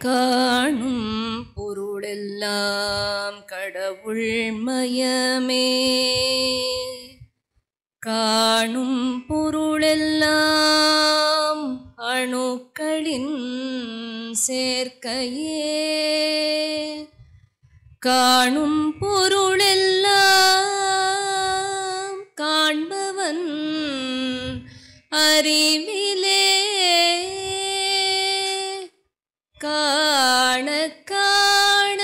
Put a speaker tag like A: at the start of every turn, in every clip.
A: காணும் பொருளெல்லாம் கடவுள் மயமே. காணும் பொருளெல்லாம் அணுக்களின் சேர்க்கையே. காணும் பொருளெல்லாம் காண்பவன் அறிவிலே. காண காண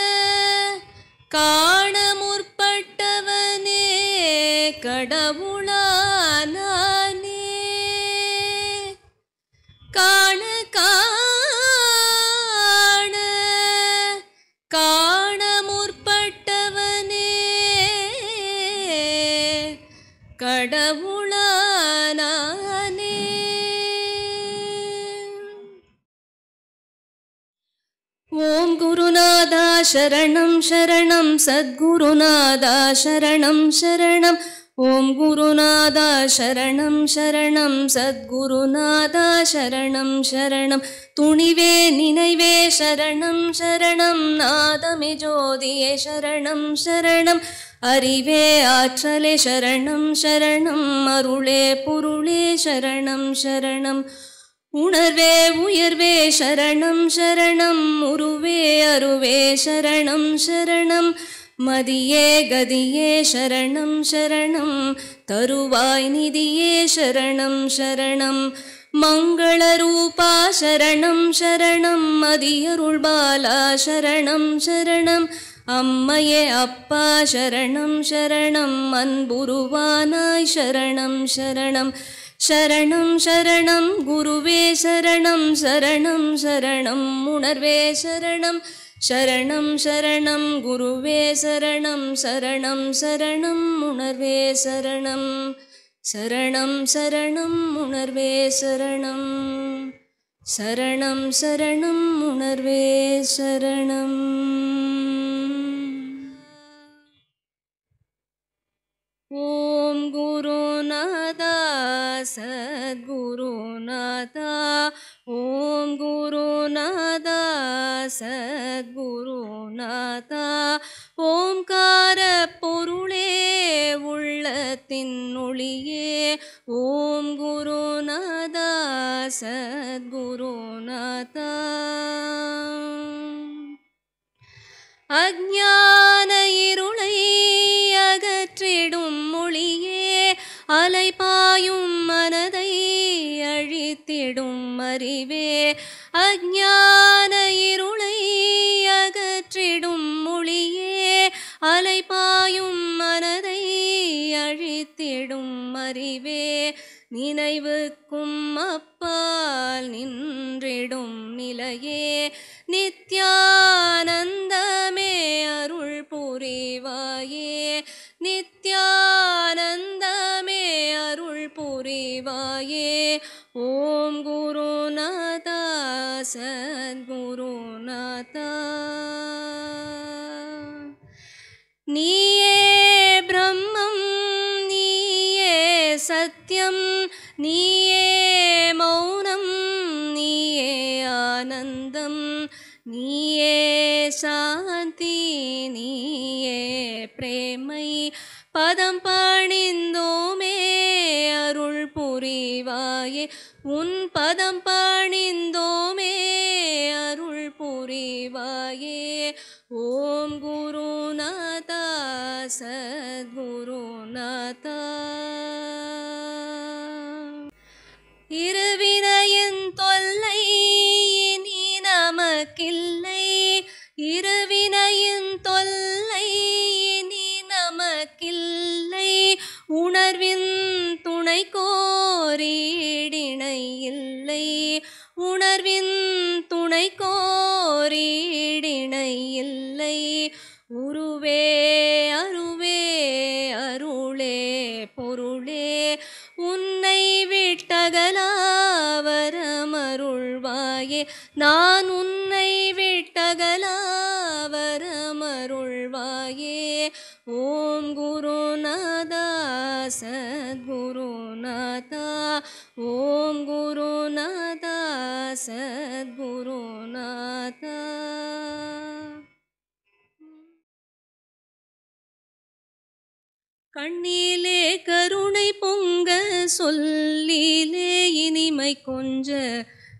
A: காண முற்பட்டவனே கடவுளானானே. காண காண காண முற்பட்டவனே கடவுளானானே. ஓம் குருநாதா சரணம் சரணம் சத்குருநாதா சரணம் சரணம். ஓம் குருநாதா சரணம் சரணம் சத்குருநாதா சரணம் சரணம். துணிவே நினைவே சரணம் சரணம். நாதமே ஜோதியே சரணம் சரணம். அறிவே ஆற்றலே சரணம் சரணம். அருளே பொருளே சரணம் சரணம். உணர்வே உயர்வே சரணம் சரணம். உருவே அருவே சரணம் சரணம். மதியே கதியே சரணம் சரணம். தருவாய் நிதியே சரணம் சரணம். மங்கள ரூபா சரணம் சரணம். மதியருள் பாலா சரணம் சரணம். அம்மையே அப்பா சரணம் சரணம். அன்புருவானாய் சரணம் சரணம். சரணம் சரணம் குருவே சரணம் சரணம் சரணம். உணர்வே சரணம் சரணம் சரணம். குருவே சரணம் சரணம் சரணம். உணர்வே சரணம் சரணம் சரணம். உணர்வே சரணம் சரணம் சரணம். உணர்வே சரணம். ஓம் குருநாதா சத்குருநாதா. ஓம் குருநாதா சத்குருநாதா. ஓம்கார பொருளே உள்ளத்தின் ஒளியே. ஓம் குருநாதா சத்குருநாதா. அஞ்ஞான இருளை அகற்றிடும் மொழியே. அலைபாயும் மனதை அழித்திடும் அறிவே. அஞ்ஞான இருளை அகற்றிடும் மொழியே. அலைபாயும் மனதை அழித்திடும் அறிவே. நினைவுக்கும் அப்பால் நின்றிடும் நிலையே. நித்யானந்தமே அருள் புரிவாயே. நித்யானந்தமே அருள் புரிவாயே. ஓம் குருநாதா சத்குருநாதா. நீயே பிரம்மம் நீயே சத்யம். நீயே மௌனம் நீயே ஆனந்தம். நீயே சாந்தி நீயே பிரேமை. பதம் பணிந்தோமே அருள் புரிவாயே. உன் பதம் பணிந்தோமே அருள் புரிவாயே. ஓம் குருநாதா சத்குருநாதா. இருவினையின் தொல்லை இனி நமக்கில்லை. இருவினையின் தொல்லை இனி நமக்கில்லை. உணர்வின் துணை கோரிடிணை இல்லை. உணர்வின் துணை கோரிடிணை இல்லை. உருவே அருவே அருளே பொருளே. உன்னை விட்டகலாவரமருள்வாயே. நான் உன்னை விட்டகலாவரமருள்வாயே. ஓம் குருநாதா சத்குருநாதா. ஓம் குருநாதா சத்குருநாதா. கண்ணிலே கருணை பொங்க சொல்லிலே இனிமை கொஞ்ச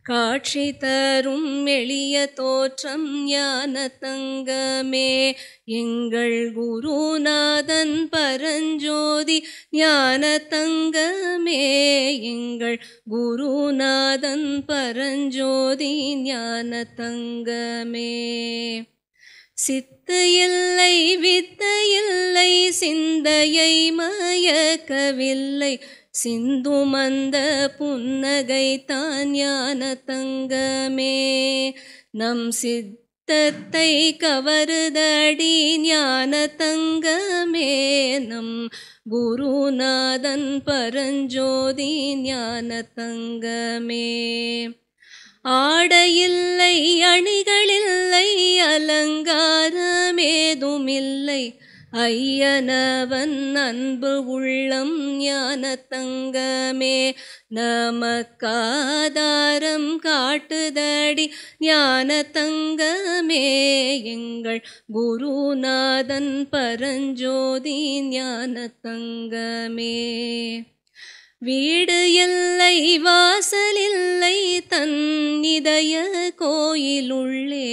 A: காட்சி தரும் எளிய தோற்றம் ஞான தங்கமே எங்கள் குருநாதன் பரஞ்சோதி ஞான தங்கமே எங்கள் குருநாதன் பரஞ்சோதி ஞான தங்கமே. சித்து இல்லை வித்து இல்லை சிந்தையை மயக்கவில்லை சிந்துமந்த புன்னகை தான் ஞான தங்கமே நம் சித்தத்தை கவருதடி ஞான தங்கமே நம் குருநாதன் பரஞ்சோதி ஞான தங்கமே. ஆடையில்லை அணிகளில்லை அலங்காரமேதுமில்லை ஐயனவன் அன்பு உள்ளம் ஞான தங்கமே நமக்காதாரம் காட்டுதடி ஞான தங்கமே எங்கள் குருநாதன் பரஞ்சோதி ஞான தங்கமே. வீடு இல்லை வாசலில்லை தன்னிதய கோயிலுள்ளே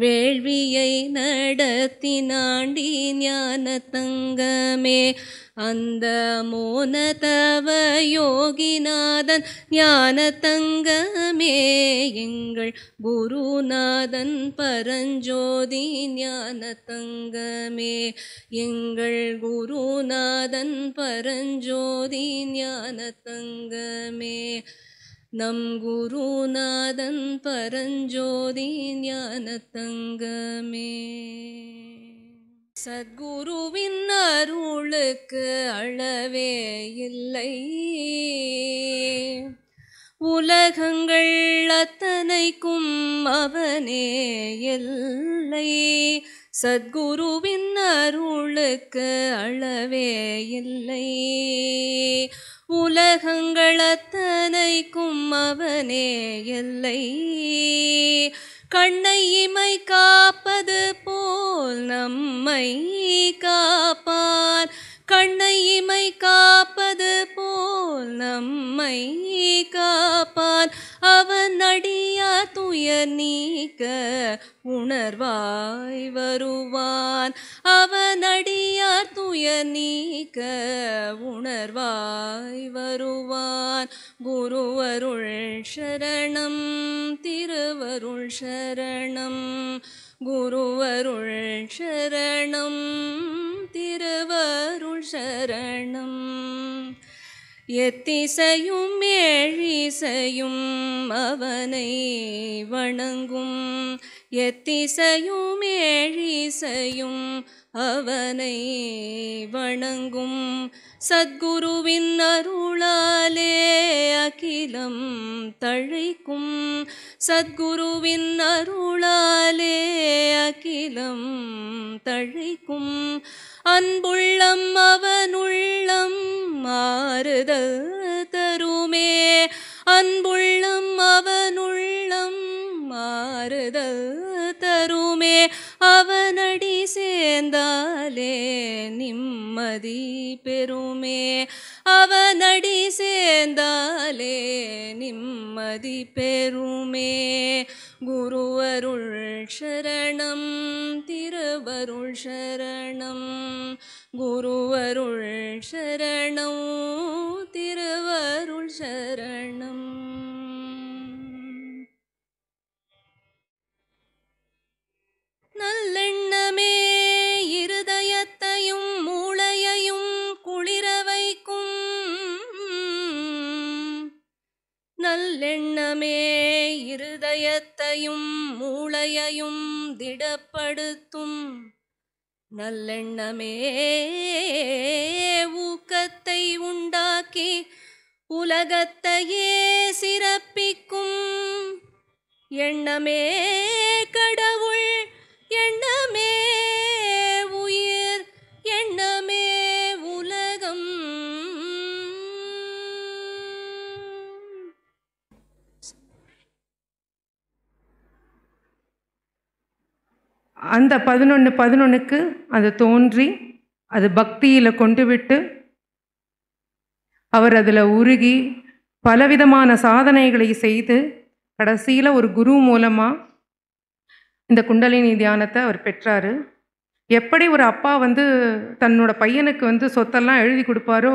A: வேள்வியை நடத்தினாண்டி ஞான தங்கமே அந்த மோனதவ யோகிநாதன் ஞான தங்கமே எங்கள் குருநாதன் பரஞ்சோதி ஞான தங்கமே எங்கள் குருநாதன் பரஞ்சோதி ஞான தங்கமே நம் குருநாதன் பரஞ்சோதி ஞான தங்கமே. சத்குருவின் அருளுக்கு அளவே இல்லை உலகங்கள் அத்தனைக்கும் அவனே எல்லை சத்குருவின் அருளுக்கு அளவே இல்லை உலகங்கள் அத்தனைக்கும் அவனே எல்லை கண்ணை இமை காப்பது போல் நம்மை காப்பான் கண்ணை இமை காப்பது போல் நம்மை காப்பான் அவன் அடியார் துயர் நீக்க உணர்வாய் வருவான் அவன் அடியார் துயர் நீக்க உணர்வாய் வருவான். குருவருள் சரணம் திருவருள் சரணம் குருவருள் சரணம் திருவருள் சரணம். எத்திசையும் ஏழிசையும் அவனை வணங்கும் எத்திசையும் ஏழிசையும் அவனை வணங்கும் சத்குருவின் அருளாலே அகிலம் தழைக்கும் சத்குருவின் அருளாலே அகிலம் தழைக்கும் அன்புள்ளம் அவனுள்ளம் மாறுதல் தருமே அன்புள்ளம் அவனுள்ளம் மாறுதல் தருமே அவனடி சேர்ந்தாலே நிம்மதி பெறுமே அவனடி சேர்ந்தாலே நிம்மதி பெறுமே. குருவருள் சரணம் திருவருள் சரணம் குருவருள் சரணம் திருவருள் சரணம். நல்லெண்ணமே இருதயத்தையும் மூளையையும் குளிர வைக்கும் நல்லெண்ணமே இருதயத்தையும் மூளையையும் திடப்படுத்தும் நல்லெண்ணமே ஊக்கத்தை உண்டாக்கி உலகத்தையே சிறப்பிக்கும் எண்ணமே கடவுள் எண்ணமே உயிர் எண்ணமே உலகம்.
B: அந்த 11:11 அது தோன்றி அது பக்தியில் கொண்டு விட்டு அவர் அதில் உருகி பலவிதமான சாதனைகளை செய்து கடைசியில் ஒரு குரு மூலமாக இந்த குண்டலினி தியானத்தை அவர் பெற்றார். எப்படி ஒரு அப்பா தன்னோட பையனுக்கு சொத்தெல்லாம் எழுதி கொடுப்பாரோ,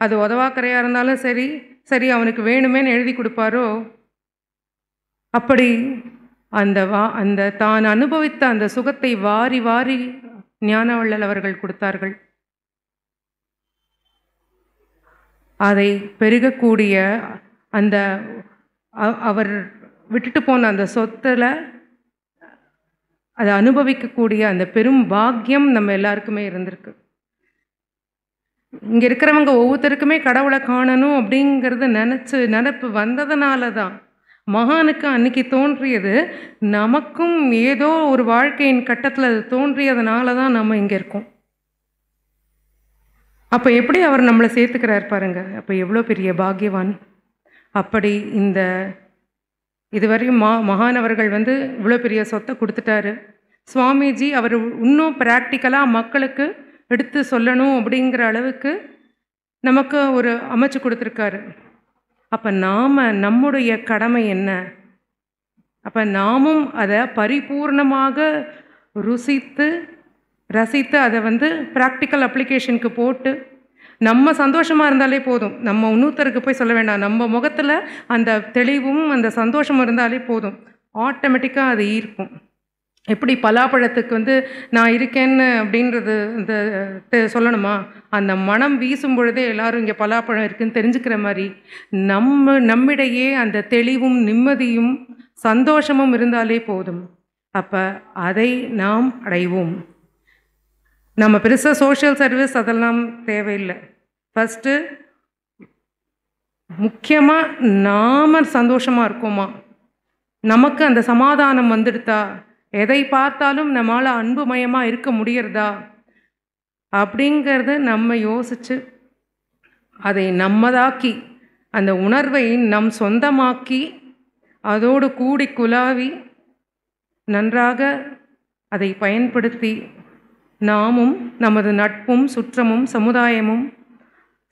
B: அது உதவாக்கரையாக இருந்தாலும் சரி சரி அவனுக்கு வேணுமேன்னு எழுதி கொடுப்பாரோ, அப்படி அந்த தான் அனுபவித்த அந்த சுகத்தை வாரி வாரி ஞானவள்ளல் அவர்கள் கொடுத்தார்கள். அதை பெருகக்கூடிய அந்த அவர் விட்டுட்டு போன அந்த சொத்தில் அதை அனுபவிக்கக்கூடிய அந்த பெரும் பாக்கியம் நம்ம எல்லாருக்குமே இருந்திருக்கு. இங்கே இருக்கிறவங்க ஒவ்வொருத்தருக்குமே கடவுளை காணணும் அப்படிங்கிறது நினப்பு வந்ததுனால தான் மகானுக்கு அன்னைக்கு தோன்றியது, நமக்கும் ஏதோ ஒரு வாழ்க்கையின் கட்டத்தில் அது தோன்றியதுனால தான் நம்ம இங்கே இருக்கோம். அப்போ எப்படி அவர் நம்மளை சேர்த்துக்கிறார் பாருங்க, அப்போ எவ்வளோ பெரிய பாக்கியவான். அப்படி இதுவரையும் மகானவர்கள் இவ்வளோ பெரிய சொத்தை கொடுத்துட்டாரு. சுவாமிஜி அவர் இன்னும் ப்ராக்டிக்கலாக மக்களுக்கு எடுத்து சொல்லணும் அப்படிங்கிற அளவுக்கு நமக்கு ஒரு அமைச்சு கொடுத்துருக்காரு. அப்போ நம்முடைய கடமை என்ன? அப்போ நாமும் அதை பரிபூர்ணமாக ருசித்து ரசித்து அதை ப்ராக்டிக்கல் அப்ளிகேஷனுக்கு போட்டு நம்ம சந்தோஷமாக இருந்தாலே போதும். நம்ம இன்னொருத்தருக்கு போய் சொல்ல வேண்டாம். நம்ம முகத்தில் அந்த தெளிவும் அந்த சந்தோஷமும் இருந்தாலே போதும், ஆட்டோமேட்டிக்காக அது ஈர்க்கும். எப்படி பலாப்பழத்துக்கு நான் இருக்கேன்னு அப்படின்றது சொல்லணுமா? அந்த மனம் வீசும் பொழுதே எல்லாரும் இங்கே பலாப்பழம் இருக்குதுன்னு தெரிஞ்சுக்கிற மாதிரி நம்மிடையே அந்த தெளிவும் நிம்மதியும் சந்தோஷமும் இருந்தாலே போதும். அப்போ அதை நாம் அடைவோம். நம்ம பெருசாக சோஷியல் சர்வீஸ் அதெல்லாம் தேவையில்லை. ஃபஸ்ட்டு முக்கியமாக நாம் சந்தோஷமாக இருக்கோமா, நமக்கு அந்த சமாதானம் வந்துடுதா, எதை பார்த்தாலும் நம்மளால் அன்புமயமாக இருக்க முடியறதா அப்படிங்கிறத நம்ம யோசித்து அதை நம்மதாக்கி அந்த உணர்வை நம் சொந்தமாக்கி அதோடு கூடி குலாவி நன்றாக அதை பயன்படுத்தி நாமும் நமது நட்பும் சுற்றமும் சமுதாயமும்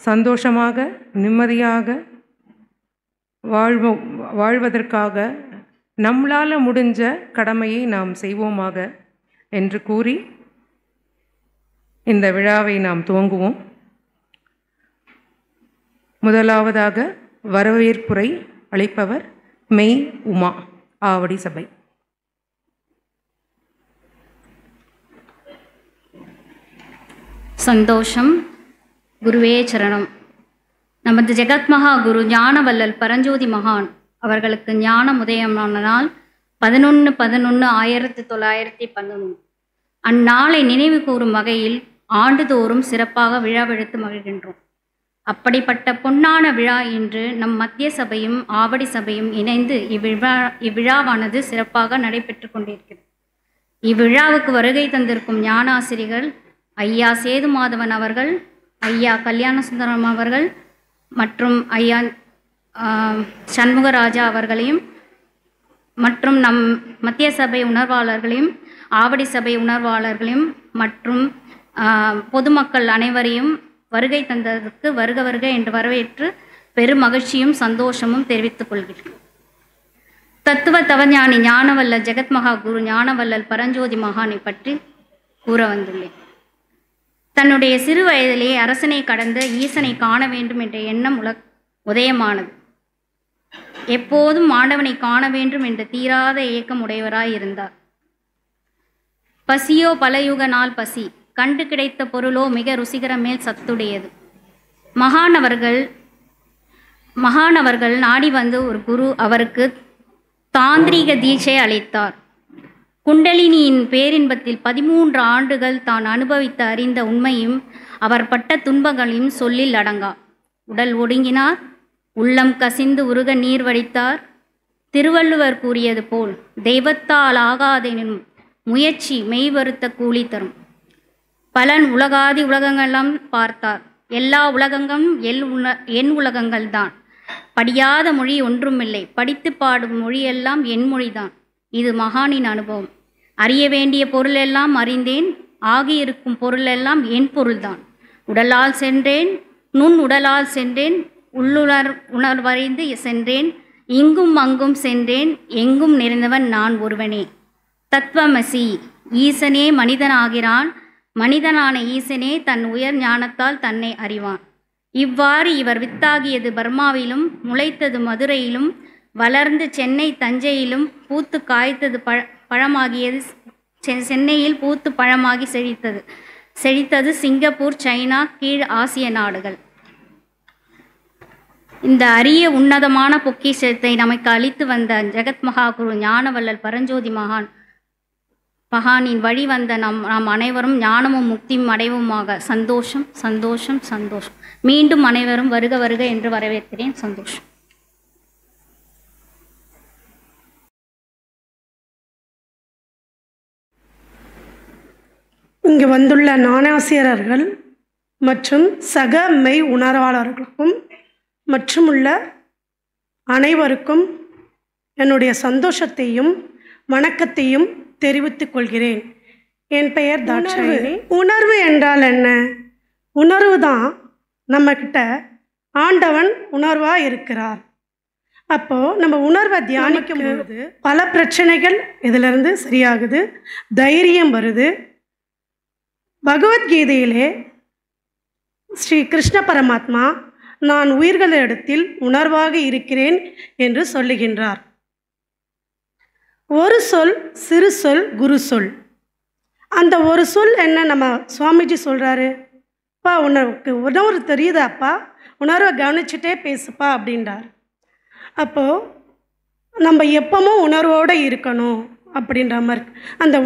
B: சந்தோஷமாக நிம்மதியாக வாழ்வதற்காக நம்மளால் முடிஞ்ச கடமையை நாம் செய்வோமாக என்று கூறி இந்த விழாவை நாம் துவங்குவோம். முதலாவதாக வரவேற்புரை அளிப்பவர் மெய் உமா, ஆவடி சபை.
C: சந்தோஷம். குருவே சரணம். நமது ஜெகத்மகா குரு ஞானவள்ளல் பரஞ்சோதி மகான் அவர்களுக்கு ஞானம் உதயமான நாள் 11/11/1911. அந்நாளை நினைவு கூறும் வகையில் ஆண்டுதோறும் சிறப்பாக விழாவெடுத்து மகிழ்கின்றோம். அப்படிப்பட்ட பொன்னான விழா இன்று நம் மத்திய சபையும் ஆவடி சபையும் இணைந்து இவ்விழாவானது சிறப்பாக நடைபெற்று கொண்டிருக்கிறது. இவ்விழாவுக்கு வருகை தந்திருக்கும் ஞானாசிரியர்கள் ஐயா சேது மாதவன் அவர்கள், ஐயா கல்யாணசுந்தரம் அவர்கள் மற்றும் ஐயா சண்முகராஜா அவர்களையும் மற்றும் நம் மத்திய சபை உணர்வாளர்களையும் ஆவடி சபை உணர்வாளர்களையும் மற்றும் பொதுமக்கள் அனைவரையும் வருகை தந்ததற்கு வருக வருக என்று வரவேற்று பெரும் மகிழ்ச்சியும் சந்தோஷமும் தெரிவித்துக் கொள்கிறேன். தத்துவ தவஞானி ஞானவள்ளல் ஜெகத்மகா குரு ஞானவள்ளல் பரஞ்சோதி மகானை பற்றி கூற வந்துள்ளேன். தன்னுடைய சிறு வயதிலே அரசனை கடந்த ஈசனை காண வேண்டும் என்ற எண்ணம் உதயமானது. எப்போதும் ஆண்டவனை காண வேண்டும் என்ற தீராத ஏக்கம் உடையவராய் இருந்தார். பசியோ பலயுக நாள் பசி, கண்டு கிடைத்த பொருளோ மிக ருசிகர மேல் சத்துடையது. மகானவர்கள் நாடி வந்து ஒரு குரு அவருக்கு தாந்திரீக தீட்சை அளித்தார். குண்டலினியின் பேரின்பத்தில் 13 ஆண்டுகள் தான் அனுபவித்து அறிந்த உண்மையும் அவர் பட்ட துன்பங்களையும் சொல்லில் அடங்கா. உடல் ஒடுங்கினார், உள்ளம் கசிந்து உருக நீர் வடித்தார். திருவள்ளுவர் கூறியது போல் தெய்வத்தால் ஆகாதெனும் முயற்சி மெய்வருத்த கூலி தரும். பலன் உலகாதி உலகங்களெல்லாம் பார்த்தார். எல்லா உலகங்களும் என் உலகங்கள்தான். படியாத மொழி ஒன்றுமில்லை, படித்து பாடும் மொழியெல்லாம் என் மொழிதான். இது மகானின் அனுபவம். அறிய வேண்டிய பொருளெல்லாம் அறிந்தேன், ஆகியிருக்கும் பொருளெல்லாம் என் பொருள்தான். உடலால் சென்றேன், நுண் உடலால் சென்றேன், உணர்வறிந்து சென்றேன், இங்கும் அங்கும் சென்றேன், எங்கும் நிறைந்தவன் நான் ஒருவனே. தத்துவமசி, ஈசனே மனிதனாகிறான், மனிதனான ஈசனே தன் உயர் ஞானத்தால் தன்னை அறிவான். இவ்வாறு இவர் வித்தாகியது பர்மாவிலும், முளைத்தது மதுரையிலும், வளர்ந்து சென்னை தஞ்சையிலும், பூத்து காய்த்தது பழமாகியது சென்னையில், பூத்து பழமாகி செழித்தது சிங்கப்பூர், சைனா, கீழ் ஆசிய நாடுகள். இந்த அரிய உன்னதமான பொக்கிஷத்தை நமக்கு அளித்து வந்த ஜெகத் மகாகுரு ஞானவள்ளல் பரஞ்சோதி மகானின் வழி வந்த நாம் அனைவரும் ஞானமும் முக்தியும் அடைவுமாக. சந்தோஷம், சந்தோஷம், சந்தோஷம். மீண்டும் அனைவரும் வருக வருக என்று வரவேற்கிறேன். சந்தோஷம்.
D: இங்கு வந்துள்ள ஞானாசிரியர்கள் மற்றும் சக மெய் உணர்வாளர்களுக்கும் மற்றும் உள்ள அனைவருக்கும் என்னுடைய சந்தோஷத்தையும் வணக்கத்தையும் தெரிவித்துக் கொள்கிறேன். என் பெயர் தாட்சாயினி. உணர்வு என்றால் என்ன? உணர்வு தான் நம்மக்கிட்ட ஆண்டவன் உணர்வாக இருக்கிறார். அப்போது நம்ம உணர்வை தியானிக்கும் பொழுது பல பிரச்சனைகள் இதிலிருந்து சரியாகுது, தைரியம் வருது. பகவத்கீதையிலே ஸ்ரீ கிருஷ்ண பரமாத்மா நான் உயிர்களிடத்தில் உணர்வாக இருக்கிறேன் என்று சொல்லுகின்றார். ஒரு சொல், சிறு சொல், குரு சொல். அந்த ஒரு சொல் என்ன நம்ம சுவாமிஜி சொல்கிறாரு, அப்பா உணர்வு தெரியுதாப்பா, உணர்வை கவனிச்சுட்டே பேசுப்பா அப்படின்றார். அப்போது நம்ம எப்பவும் உணர்வோடு இருக்கணும் அப்படின்ற மாதிரி. அந்த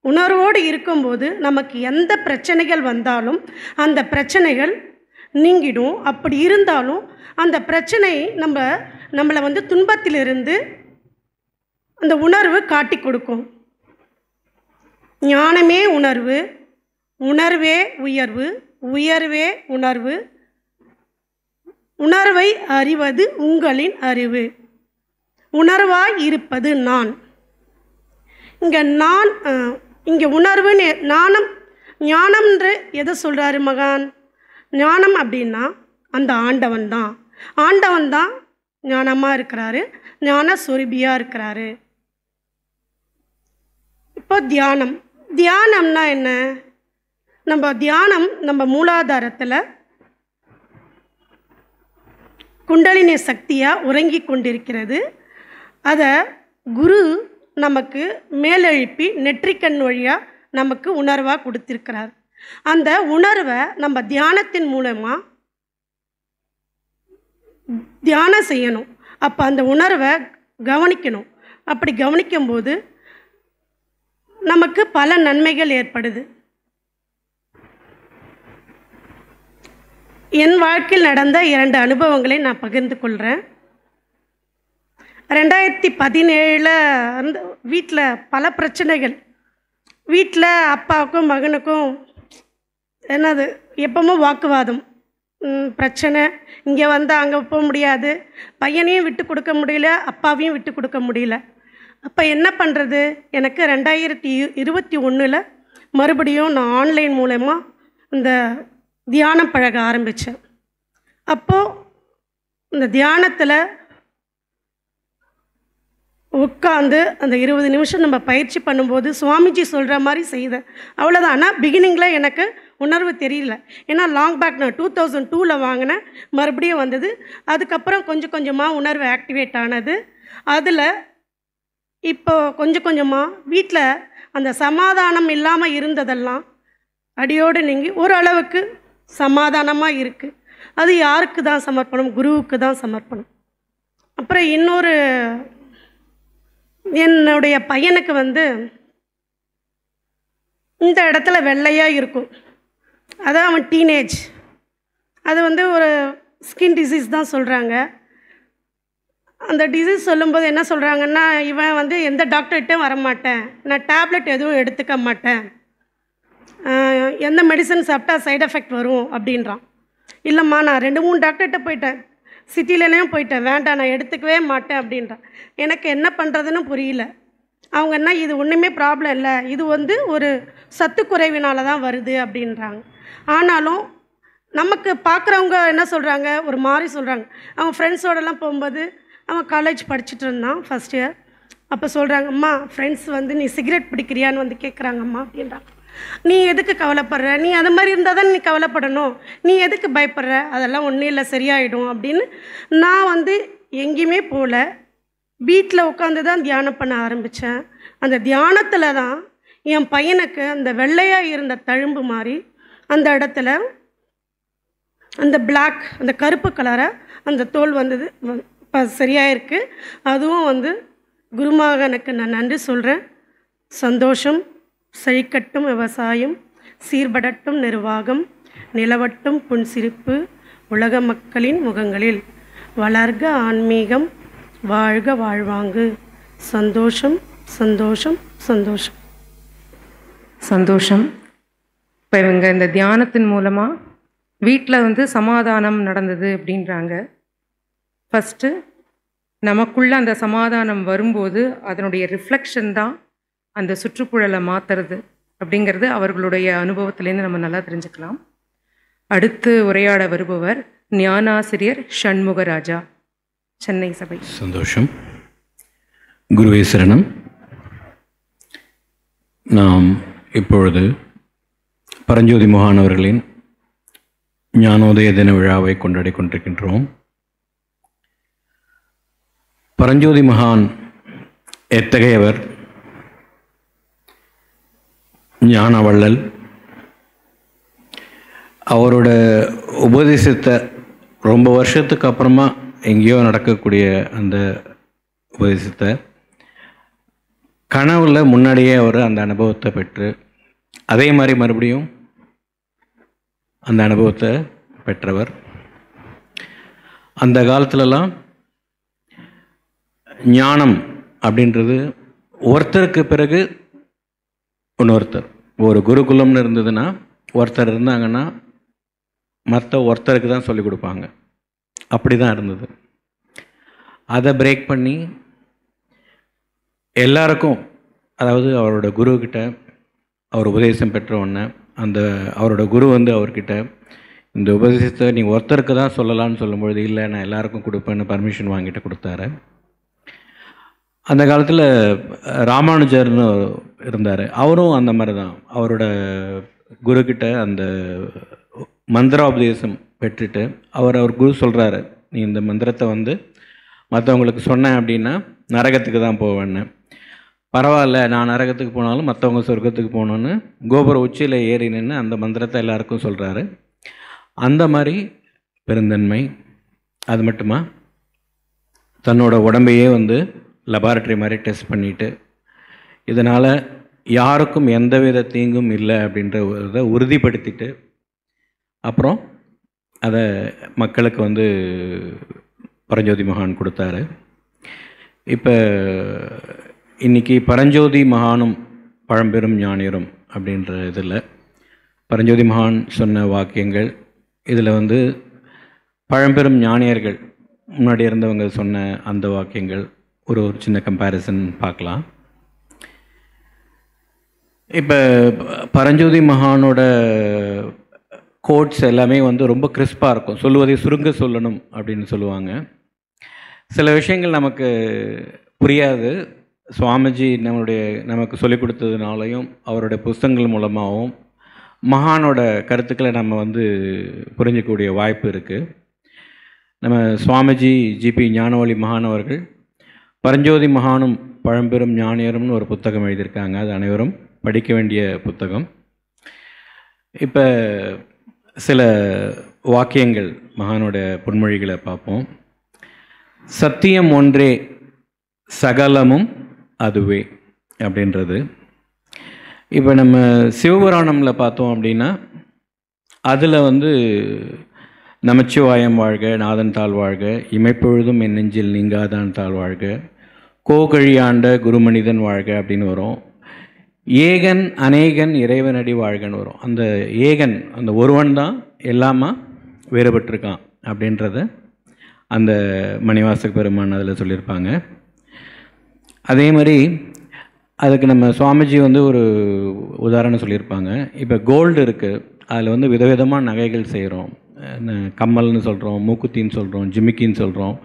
D: உணர்வோடு இருக்கும்போது நமக்கு எந்த பிரச்சனைகள் வந்தாலும் அந்த பிரச்சனைகள் நீங்கிடும். அப்படி இருந்தாலும் அந்த பிரச்சனை நம்மளை வந்து துன்பத்திலிருந்து அந்த உணர்வு காட்டி கொடுக்கும். ஞானமே உணர்வு, உணர்வே உயர்வு, உயர்வே உணர்வு, உணர்வை அறிவது உங்களின் அறிவு, உணர்வாய் இருப்பது நான். இங்கே உணர்வு ஞானம்ன்று எதை சொல்கிறாரு மகான்? ஞானம் அப்படின்னா அந்த ஆண்டவன் தான் ஞானமாக இருக்கிறாரு, ஞான சொரூபியாக இருக்கிறாரு. இப்போ தியானம்னா என்ன? நம்ம மூலாதாரத்தில் குண்டலினி சக்தியாக உறங்கி கொண்டிருக்கிறது. அதை குரு நமக்கு மேலெழுப்பி நெற்றிக்கண் வழியாக நமக்கு உணர்வாக கொடுத்திருக்கிறார். அந்த உணர்வை நம்ம தியானத்தின் மூலமாக தியானம் செய்யணும். அப்போ அந்த உணர்வை கவனிக்கணும். அப்படி கவனிக்கும்போது நமக்கு பல நன்மைகள் ஏற்படுது. என் வாழ்க்கையில் நடந்த 2 அனுபவங்களை நான் பகிர்ந்து கொள்கிறேன். 2017 வீட்டில் பல பிரச்சனைகள். வீட்டில் அப்பாவுக்கும் மகனுக்கும் எப்பவும் வாக்குவாதம், பிரச்சனை. இங்கே வந்தால் அங்கே போக முடியாது, பையனையும் விட்டு கொடுக்க முடியல, அப்பாவையும் விட்டு கொடுக்க முடியல. அப்போ என்ன பண்ணுறது? எனக்கு 2021 மறுபடியும் நான் ஆன்லைன் மூலமாக இந்த தியானம் பழக ஆரம்பித்தேன். அப்போது இந்த தியானத்தில் உட்காந்து அந்த 20 நிமிஷம் நம்ம பயிற்சி பண்ணும்போது சுவாமிஜி சொல்கிற மாதிரி செய்தேன். அவ்வளோதான். ஆனால் பிகினிங்கில் எனக்கு உணர்வு தெரியல. ஏன்னா லாங் பேக் நான் 2002 வாங்கினேன், மறுபடியும் வந்தது. அதுக்கப்புறம் கொஞ்சம் கொஞ்சமாக உணர்வு ஆக்டிவேட் ஆனது. அதில் இப்போ கொஞ்சம் கொஞ்சமாக வீட்டில் அந்த சமாதானம் இல்லாமல் இருந்ததெல்லாம் அடியோடு நீங்கி ஓரளவுக்கு சமாதானமாக இருக்குது. அது யாருக்கு தான் சமர்ப்பணம்? குருவுக்கு தான் சமர்ப்பணம். அப்புறம் இன்னொரு என்னுடைய பையனுக்கு இந்த இடத்துல வெள்ளையாக இருக்கும். அதான் அவன் டீனேஜ். அது ஒரு ஸ்கின் டிசீஸ் தான் சொல்கிறாங்க. அந்த டிசீஸ் சொல்லும்போது என்ன சொல்கிறாங்கன்னா, இவன் எந்த டாக்டர்கிட்டையும் வரமாட்டேன், நான் டேப்லெட் எதுவும் எடுத்துக்க மாட்டேன், எந்த மெடிசன் சாப்பிட்டா சைடு எஃபெக்ட் வரும் அப்படின்றான். இல்லைம்மா நான் 2-3 டாக்டர்கிட்ட போயிட்டேன், சிட்டிலனையும் போயிட்டேன், வேண்டாம் நான் எடுத்துக்கவே மாட்டேன் அப்படின்றான். எனக்கு என்ன பண்ணுறதுன்னு புரியல. அவங்க என்ன இது ஒன்றுமே ப்ராப்ளம் இல்லை, இது வந்து ஒரு சத்து குறைவினால தான் வருது அப்படின்றாங்க. ஆனாலும் நமக்கு பார்க்குறவங்க என்ன சொல்கிறாங்க, ஒரு மாதிரி சொல்கிறாங்க. அவங்க ஃப்ரெண்ட்ஸோடலாம் போகும்போது அவன் காலேஜ் படிச்சுட்டு இருந்தான் ஃபஸ்ட் இயர். அப்போ சொல்கிறாங்க, அம்மா ஃப்ரெண்ட்ஸ் வந்து நீ சிகரெட் பிடிக்கிறியான்னு வந்து கேட்குறாங்கம்மா அப்படின்றாங்க. நீ எதுக்கு கவலைப்படுற, நீ அது மாதிரி இருந்தால் தான் நீ கவலைப்படணும், நீ எதுக்கு பயப்படுற, அதெல்லாம் ஒன்றும் இல்லை சரியாயிடும் அப்படின்னு. நான் வந்து எங்கேயுமே போகல, வீட்டில் உட்காந்து தான் தியானம் பண்ண ஆரம்பித்தேன். அந்த தியானத்தில் தான் என் பையனுக்கு அந்த வெள்ளையாக இருந்த தழும்பு மாதிரி அந்த இடத்துல அந்த பிளாக், அந்த கருப்பு கலரை அந்த தோல் வந்தது இப்போ சரியாக இருக்குது. அதுவும் வந்து குருமகனுக்கு நான் நன்றி சொல்கிறேன். சந்தோஷம் செழிக்கட்டும் விவசாயம், சீர்படட்டும் நிர்வாகம், நிலவட்டும் புன்சிரிப்பு உலக மக்களின் முகங்களில், வளர்க ஆன்மீகம், வாழ்க வாழ்வாங்கு. சந்தோஷம் சந்தோஷம் சந்தோஷம்
B: சந்தோஷம். இப்போ இவங்க இந்த தியானத்தின் மூலமாக வீட்டில் வந்து சமாதானம் நடந்தது அப்படின்றாங்க. ஃபஸ்ட்டு நமக்குள்ளே அந்த சமாதானம் வரும்போது அதனுடைய ரிஃப்ளெக்ஷன் தான் அந்த சுற்றுச்சூழலை மாற்றுறது அப்படிங்கிறது அவர்களுடைய அனுபவத்திலேருந்து நம்ம நல்லா தெரிஞ்சுக்கலாம். அடுத்து உரையாட வருபவர் ஞானாசிரியர் ஷண்முகராஜா, சென்னை சபை.
E: சந்தோஷம். குருவே சரணம். நாம் இப்பொழுது பரஞ்சோதி மகான் அவர்களின் ஞானோதய தின விழாவை கொண்டாடி கொண்டிருக்கின்றோம். பரஞ்சோதி மகான் எத்தகையவர்? ஞானவள்ளல். அவரோட உபதேசத்தை ரொம்ப வருஷத்துக்கு அப்புறமா எங்கேயோ நடக்கக்கூடிய அந்த உபதேசத்தை கனவுல முன்னாடியே அவர் அந்த அனுபவத்தை பெற்று அதே மாதிரி மறுபடியும் அந்த அனுபவத்தை பெற்றவர். அந்த காலத்துலலாம் ஞானம் அப்படின்றது ஒருத்தருக்கு பிறகு இன்னொருத்தர். ஒரு குருகுலம்னு இருந்ததுன்னா ஒருத்தர் இருந்தாங்கன்னா மற்ற ஒருத்தருக்கு தான் சொல்லிக் கொடுப்பாங்க. அப்படி தான் இருந்தது. அதை பிரேக் பண்ணி எல்லாருக்கும், அதாவது அவரோட குருக்கிட்ட அவர் உபதேசம் பெற்ற உடனே அந்த அவரோட குரு வந்து அவர்கிட்ட இந்த உபதேசத்தை நீங்கள் ஒருத்தருக்கு தான் சொல்லலான்னு சொல்லும்பொழுது, இல்லை நான் எல்லாருக்கும் கொடுப்பேன்னு பர்மிஷன் வாங்கிட்டு கொடுத்தாரு. அந்த காலத்தில் ராமானுஜர்னு இருந்தார். அவரும் அந்த மாதிரி தான் அவரோட குருக்கிட்ட அந்த மந்திரோபதேசம் பெற்றுட்டு அவர் குரு சொல்கிறாரு, நீ இந்த மந்திரத்தை வந்து மற்றவங்களுக்கு சொன்னேன் அப்படின்னா நரகத்துக்கு தான் போவேன்னு. பரவாயில்ல, நான் நரகத்துக்கு போனாலும் மற்றவங்க சொர்க்கத்துக்கு போகணுன்னு கோபுர உச்சியில் ஏறி நின்று அந்த மந்திரத்தை எல்லாருக்கும் சொல்கிறாரு. அந்த மாதிரி பெருந்தன்மை. அது மட்டுமா தன்னோட உடம்பையே வந்து லெபார்ட்ரி மாதிரி டெஸ்ட் பண்ணிவிட்டு இதனால் யாருக்கும் எந்தவித தீங்கும் இல்லை அப்படின்றத உறுதிப்படுத்திட்டு அப்புறம் அதை மக்களுக்கு வந்து பரஞ்சோதி மகான் கொடுத்தாரு. இப்போ இன்றைக்கி பரஞ்சோதி மகானும் பழம்பெரும் ஞானியரும் அப்படின்ற இதில் பரஞ்சோதி மகான் சொன்ன வாக்கியங்கள், இதில் வந்து பழம்பெரும் ஞானியர்கள் முன்னாடி இருந்தவங்க சொன்ன அந்த வாக்கியங்கள் ஒரு சின்ன கம்பேரிசன் பார்க்கலாம். இப்போ பரஞ்சோதி மகானோட கோட்ஸ் எல்லாமே வந்து ரொம்ப கிறிஸ்பாக இருக்கும். சொல்லுவதை சுருங்க சொல்லணும் அப்படின்னு சொல்லுவாங்க. சில விஷயங்கள் நமக்கு புரியாது. சுவாமிஜி நமக்கு சொல்லிக் கொடுத்ததுனாலையும் அவருடைய புஸ்தகங்கள் மூலமாகவும் மகானோட கருத்துக்களை நம்ம வந்து புரிஞ்சக்கூடிய வாய்ப்பு இருக்குது. நம்ம சுவாமிஜி ஜிபி ஞானவழி மகான் அவர்கள் பரஞ்சோதி மகானும் பழம்பெரும் ஞானியரும்னு ஒரு புத்தகம் எழுதியிருக்காங்க. அது அனைவரும் படிக்க வேண்டிய புத்தகம். இப்போ சில வாக்கியங்கள் மகானோட பொன்மொழிகளை பார்ப்போம். சத்தியம் ஒன்றே, சகலமும் அதுவே அப்படின்றது. இப்போ நம்ம சிவபுராணமில் பார்த்தோம் அப்படின்னா அதில் வந்து நமச்சிவாயம் வாழ்க, நாதன் தாழ் வாழ்க, இமைப்பொழுதும் என் நெஞ்சில் நீங்காதான் தாழ் வாழ்க, கோகழியாண்ட குருமனிதன் வாழ்க அப்படின்னு வரும். ஏகன் அநேகன் இறைவனடி வாழ்கன்னு வரும். அந்த ஏகன், அந்த ஒருவன் தான் எல்லாமா வேறுபட்டிருக்கான் அப்படின்றத அந்த மணிவாசக பெருமான் அதில் சொல்லியிருப்பாங்க. அதே மாதிரி அதுக்கு நம்ம சுவாமிஜி வந்து ஒரு உதாரணம் சொல்லியிருப்பாங்க. இப்போ கோல்டு இருக்குது, அதில் வந்து விதவிதமான நகைகள் செய்கிறோம். கம்மல்னு சொல்கிறோம், மூக்குத்தின்னு சொல்கிறோம், ஜிமிக்கின்னு சொல்கிறோம்.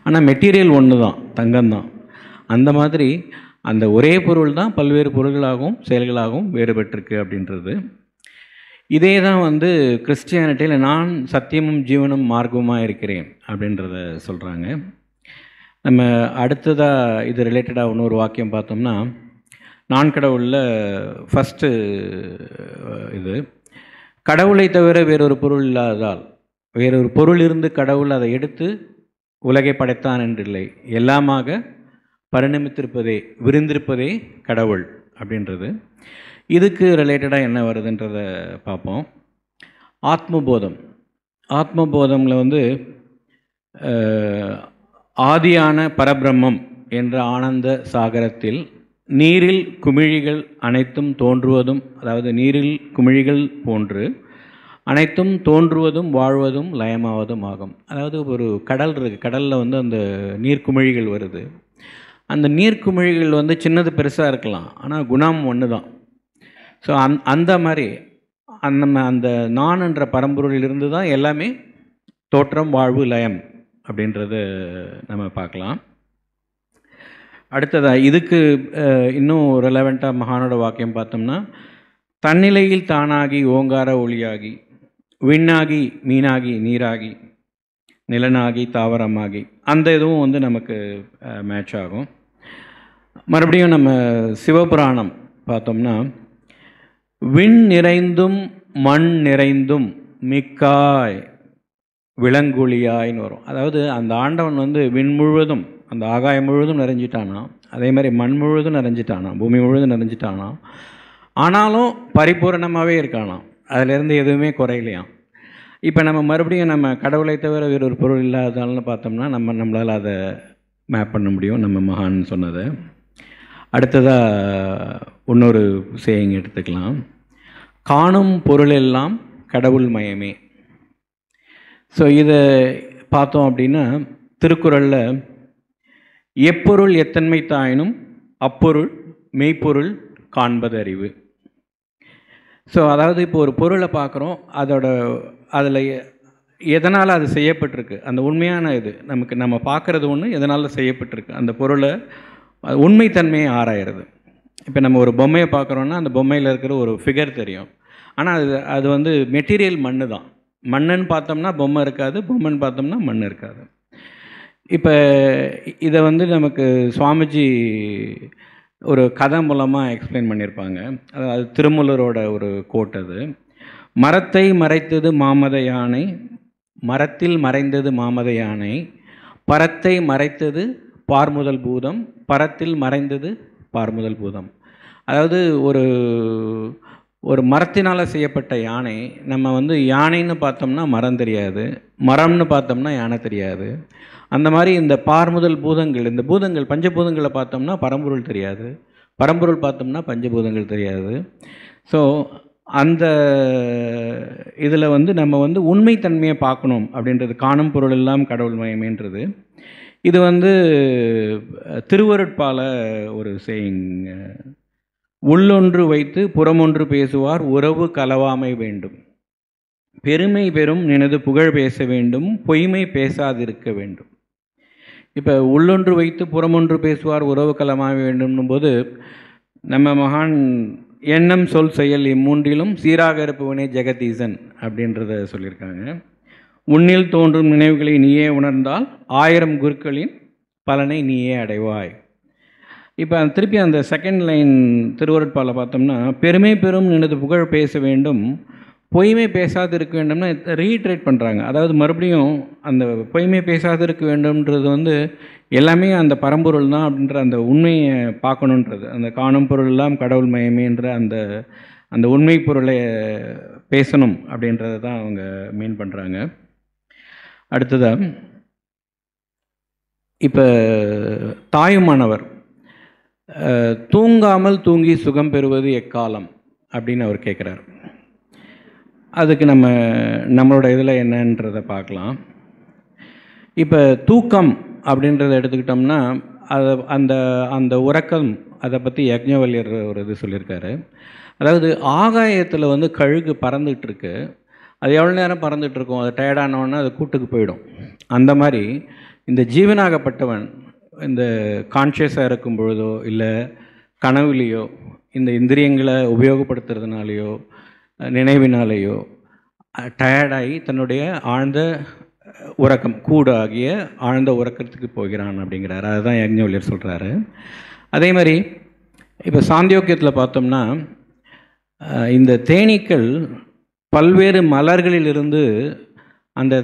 E: ஆனால் மெட்டீரியல் ஒன்று தான், தங்கம்தான். அந்த மாதிரி அந்த ஒரே பொருள் தான் பல்வேறு பொருள்களாகவும் செயல்களாகவும் வேறுபட்டிருக்கு அப்படின்றது. இதே தான் வந்து கிறிஸ்டியானிட்டியில் நான் சத்தியமும் ஜீவனும் மார்க்கமாக இருக்கிறேன் அப்படின்றத சொல்கிறாங்க. நம்ம அடுத்ததாக இது ரிலேட்டடாக இன்னொரு வாக்கியம் பார்த்தோம்னா, நான் கடவுளில் ஃபஸ்ட்டு இது, கடவுளை தவிர வேறொரு பொருள் இல்லாததால், வேறொரு பொருள் இருந்து கடவுள் அதை எடுத்து உலகை படைத்தான் என்றில்லை, எல்லாமாக பரிணமித்திருப்பதே விரிந்திருப்பதே கடவுள் அப்படின்றது. இதுக்கு ரிலேட்டடாக என்ன வருதுன்றதை பார்ப்போம். ஆத்மபோதம். ஆத்மபோதமில் வந்து ஆதியான பரபிரம்மம் என்ற ஆனந்த சாகரத்தில் நீரில் குமிழிகள் அனைத்தும் தோன்றுவதும், அதாவது நீரில் குமிழிகள் போன்று அனைத்தும் தோன்றுவதும் வாழ்வதும் லயமாவதும் ஆகும். அதாவது ஒரு கடல் இருக்குது, கடலில் வந்து அந்த நீர்க்குமிழிகள் வருது. அந்த நீர்க்குமிழிகள் வந்து சின்னது பெருசாக இருக்கலாம், ஆனால் குணம் ஒன்று தான். ஸோ அந்த மாதிரி நம்ம அந்த நான் என்ற பரம்பொருளிலிருந்து தான் எல்லாமே தோற்றம், வாழ்வு, லயம் அப்படின்றத நம்ம பார்க்கலாம். அடுத்ததாக இதுக்கு இன்னும் ரெலவெண்ட்டாக மகானோட வாக்கியம் பார்த்தோம்னா, தன்னிலையில் தானாகி ஓங்கார ஒளியாகி, விண்ணாகி மீனாகி நீராகி, நிலனாகி தாவரமாகி, அந்த இதுவும் வந்து நமக்கு மேட்ச் ஆகும். மறுபடியும் நம்ம சிவபுராணம் பார்த்தோம்னா, விண் நிறைந்தும் மண் நிறைந்தும் மிக்காய் விளங்குழியாயின்னு வரும். அதாவது அந்த ஆண்டவன் வந்து விண் முழுவதும், அந்த ஆகாயம் முழுவதும் நிறைஞ்சிட்டானா, அதே மாதிரி மண் முழுவதும் நிறைஞ்சிட்டானா, பூமி முழுவதும் நிறைஞ்சிட்டானா, ஆனாலும் பரிபூரணமாகவே இருக்கானாம், அதிலேருந்து எதுவுமே குறையிலையாம். இப்போ நம்ம மறுபடியும் நம்ம கடவுளை தவிர வேறொரு பொருள் இல்லாததால்னு பார்த்தோம்னா நம்மளால் அதை மேப் பண்ண முடியும், நம்ம மகான் சொன்னதை. அடுத்ததாக இன்னொரு சேயிங் எடுத்துக்கலாம். காணும் பொருள் எல்லாம் கடவுள் மயமே. ஸோ இதை பார்த்தோம் அப்படின்னா, திருக்குறளில் எப்பொருள் எத்தன்மை தாயினும் அப்பொருள் மெய்ப்பொருள் காண்பது அறிவு. ஸோ அதாவது இப்போ ஒரு பொருளை பார்க்குறோம், அதில் எதனால் அது செய்யப்பட்டிருக்கு, அந்த உண்மையான இது நம்ம பார்க்குறது ஒன்று, எதனால் செய்யப்பட்டிருக்கு, அந்த பொருளை உண்மைத்தன்மையை ஆராயிறது. இப்போ நம்ம ஒரு பொம்மையை பார்க்குறோன்னா அந்த பொம்மையில் இருக்கிற ஒரு ஃபிகர் தெரியும், ஆனால் அது வந்து மெட்டீரியல் மண்ணு தான். மண்ணுன்னு பார்த்தோம்னா பொம்மை இருக்காது, பொம்மைன்னு பார்த்தோம்னா மண் இருக்காது. இப்போ இதை வந்து நமக்கு சுவாமிஜி ஒரு கதை மூலமாக எக்ஸ்பிளைன் பண்ணியிருப்பாங்க. அது திருமூலரோட ஒரு கோட். அது மரத்தை மறைத்தது மாமத யானை, மரத்தில் மறைந்தது மாமத யானை, பரத்தை மறைத்தது பார்முதல் பூதம், பரத்தில் மறைந்தது பார்முதல் பூதம். அதாவது ஒரு மரத்தினால் செய்யப்பட்ட யானை, நம்ம வந்து யானைன்னு பார்த்தோம்னா மரம் தெரியாது, மரம்னு பார்த்தோம்னா யானை தெரியாது. அந்த மாதிரி இந்த பார்முதல் பூதங்கள், இந்த பூதங்கள் பஞ்சபூதங்களை பார்த்தோம்னா பரம்பொருள் தெரியாது, பரம்பொருள் பார்த்தோம்னா பஞ்சபூதங்கள் தெரியாது. ஸோ அந்த இதில் வந்து நம்ம வந்து உண்மைத்தன்மையை பார்க்கணும் அப்படின்றது, காணும் பொருள் எல்லாம் கடவுள் மயமேன்றது. இது வந்து திருவருட்பால ஒரு சேயிங். உள்ளொன்று வைத்து புறமொன்று பேசுவார் உறவு கலவாமை வேண்டும், பெருமை பெறும் நினது புகழ் பேச வேண்டும், பொய்மை பேசாதிருக்க வேண்டும். இப்போ உள்ளொன்று வைத்து புறமொன்று பேசுவார் உறவு கலவாமை வேண்டும்னும் போது, நம்ம மகான் எண்ணம் சொல் செயல் இம்மூன்றிலும் சீராக இருப்பவனே ஜெகதீசன் அப்படின்றத சொல்லியிருக்காங்க. உன்னில் தோன்றும் நினைவுகளை நீயே உணர்ந்தால் 1000 குருக்களின் பலனை நீயே அடைவாய். இப்போ திருப்பி அந்த செகண்ட் லைன் திருவருட்பால பார்த்தோம்னா, பெருமை பெறும் நினது புகழ் பேச வேண்டும், பொய்மை பேசாது இருக்க வேண்டும்னா ரீட்ரேட் பண்ணுறாங்க. அதாவது மறுபடியும் அந்த பொய்மை பேசாது இருக்க வேண்டும்ன்றது வந்து எல்லாமே அந்த பரம்பொருள் தான் அப்படின்ற அந்த உண்மையை பார்க்கணுன்றது, அந்த காணும் பொருள் எல்லாம் கடவுள் மயமேன்ற அந்த உண்மை பொருளை பேசணும் அப்படின்றத தான் அவங்க மீன் பண்ணுறாங்க. அடுத்ததாக இப்போ தாயுமானவர் தூங்காமல் தூங்கி சுகம் பெறுவது எக்காலம் அப்படின்னு அவர் கேட்குறார். அதுக்கு நம்மளோட இதில் என்னன்றதை பார்க்கலாம். இப்போ தூக்கம் அப்படின்றத எடுத்துக்கிட்டோம்னா, அந்த உறக்கம், அதை பற்றி யக்ஞவல்யர் ஒரு இது சொல்லியிருக்காரு. அதாவது ஆகாயத்தில் வந்து கழுகு பறந்துகிட்ருக்கு, அது எவ்வளோ நேரம் பறந்துகிட்ருக்கும், அது டயர்டானவொன்னே அது கூட்டுக்கு போயிடும். அந்த மாதிரி இந்த ஜீவனாகப்பட்டவன் இந்த கான்ஷியஸாக இருக்கும் பொழுதோ இல்லை கனவுலேயோ இந்த இந்திரியங்களை உபயோகப்படுத்துறதுனாலையோ நினைவினாலேயோ டயர்டாகி தன்னுடைய ஆழ்ந்த உறக்கம் கூடாகிய ஆழ்ந்த உறக்கத்துக்கு போகிறான் அப்படிங்கிறாரு. அதுதான் யக்ஞவல்யர் சொல்கிறாரு. அதே மாதிரி இப்போ சாந்தியோக்கியத்தில் பார்த்தோம்னா இந்த தேனீக்கள் பல்வேறு மலர்களிலிருந்து அந்த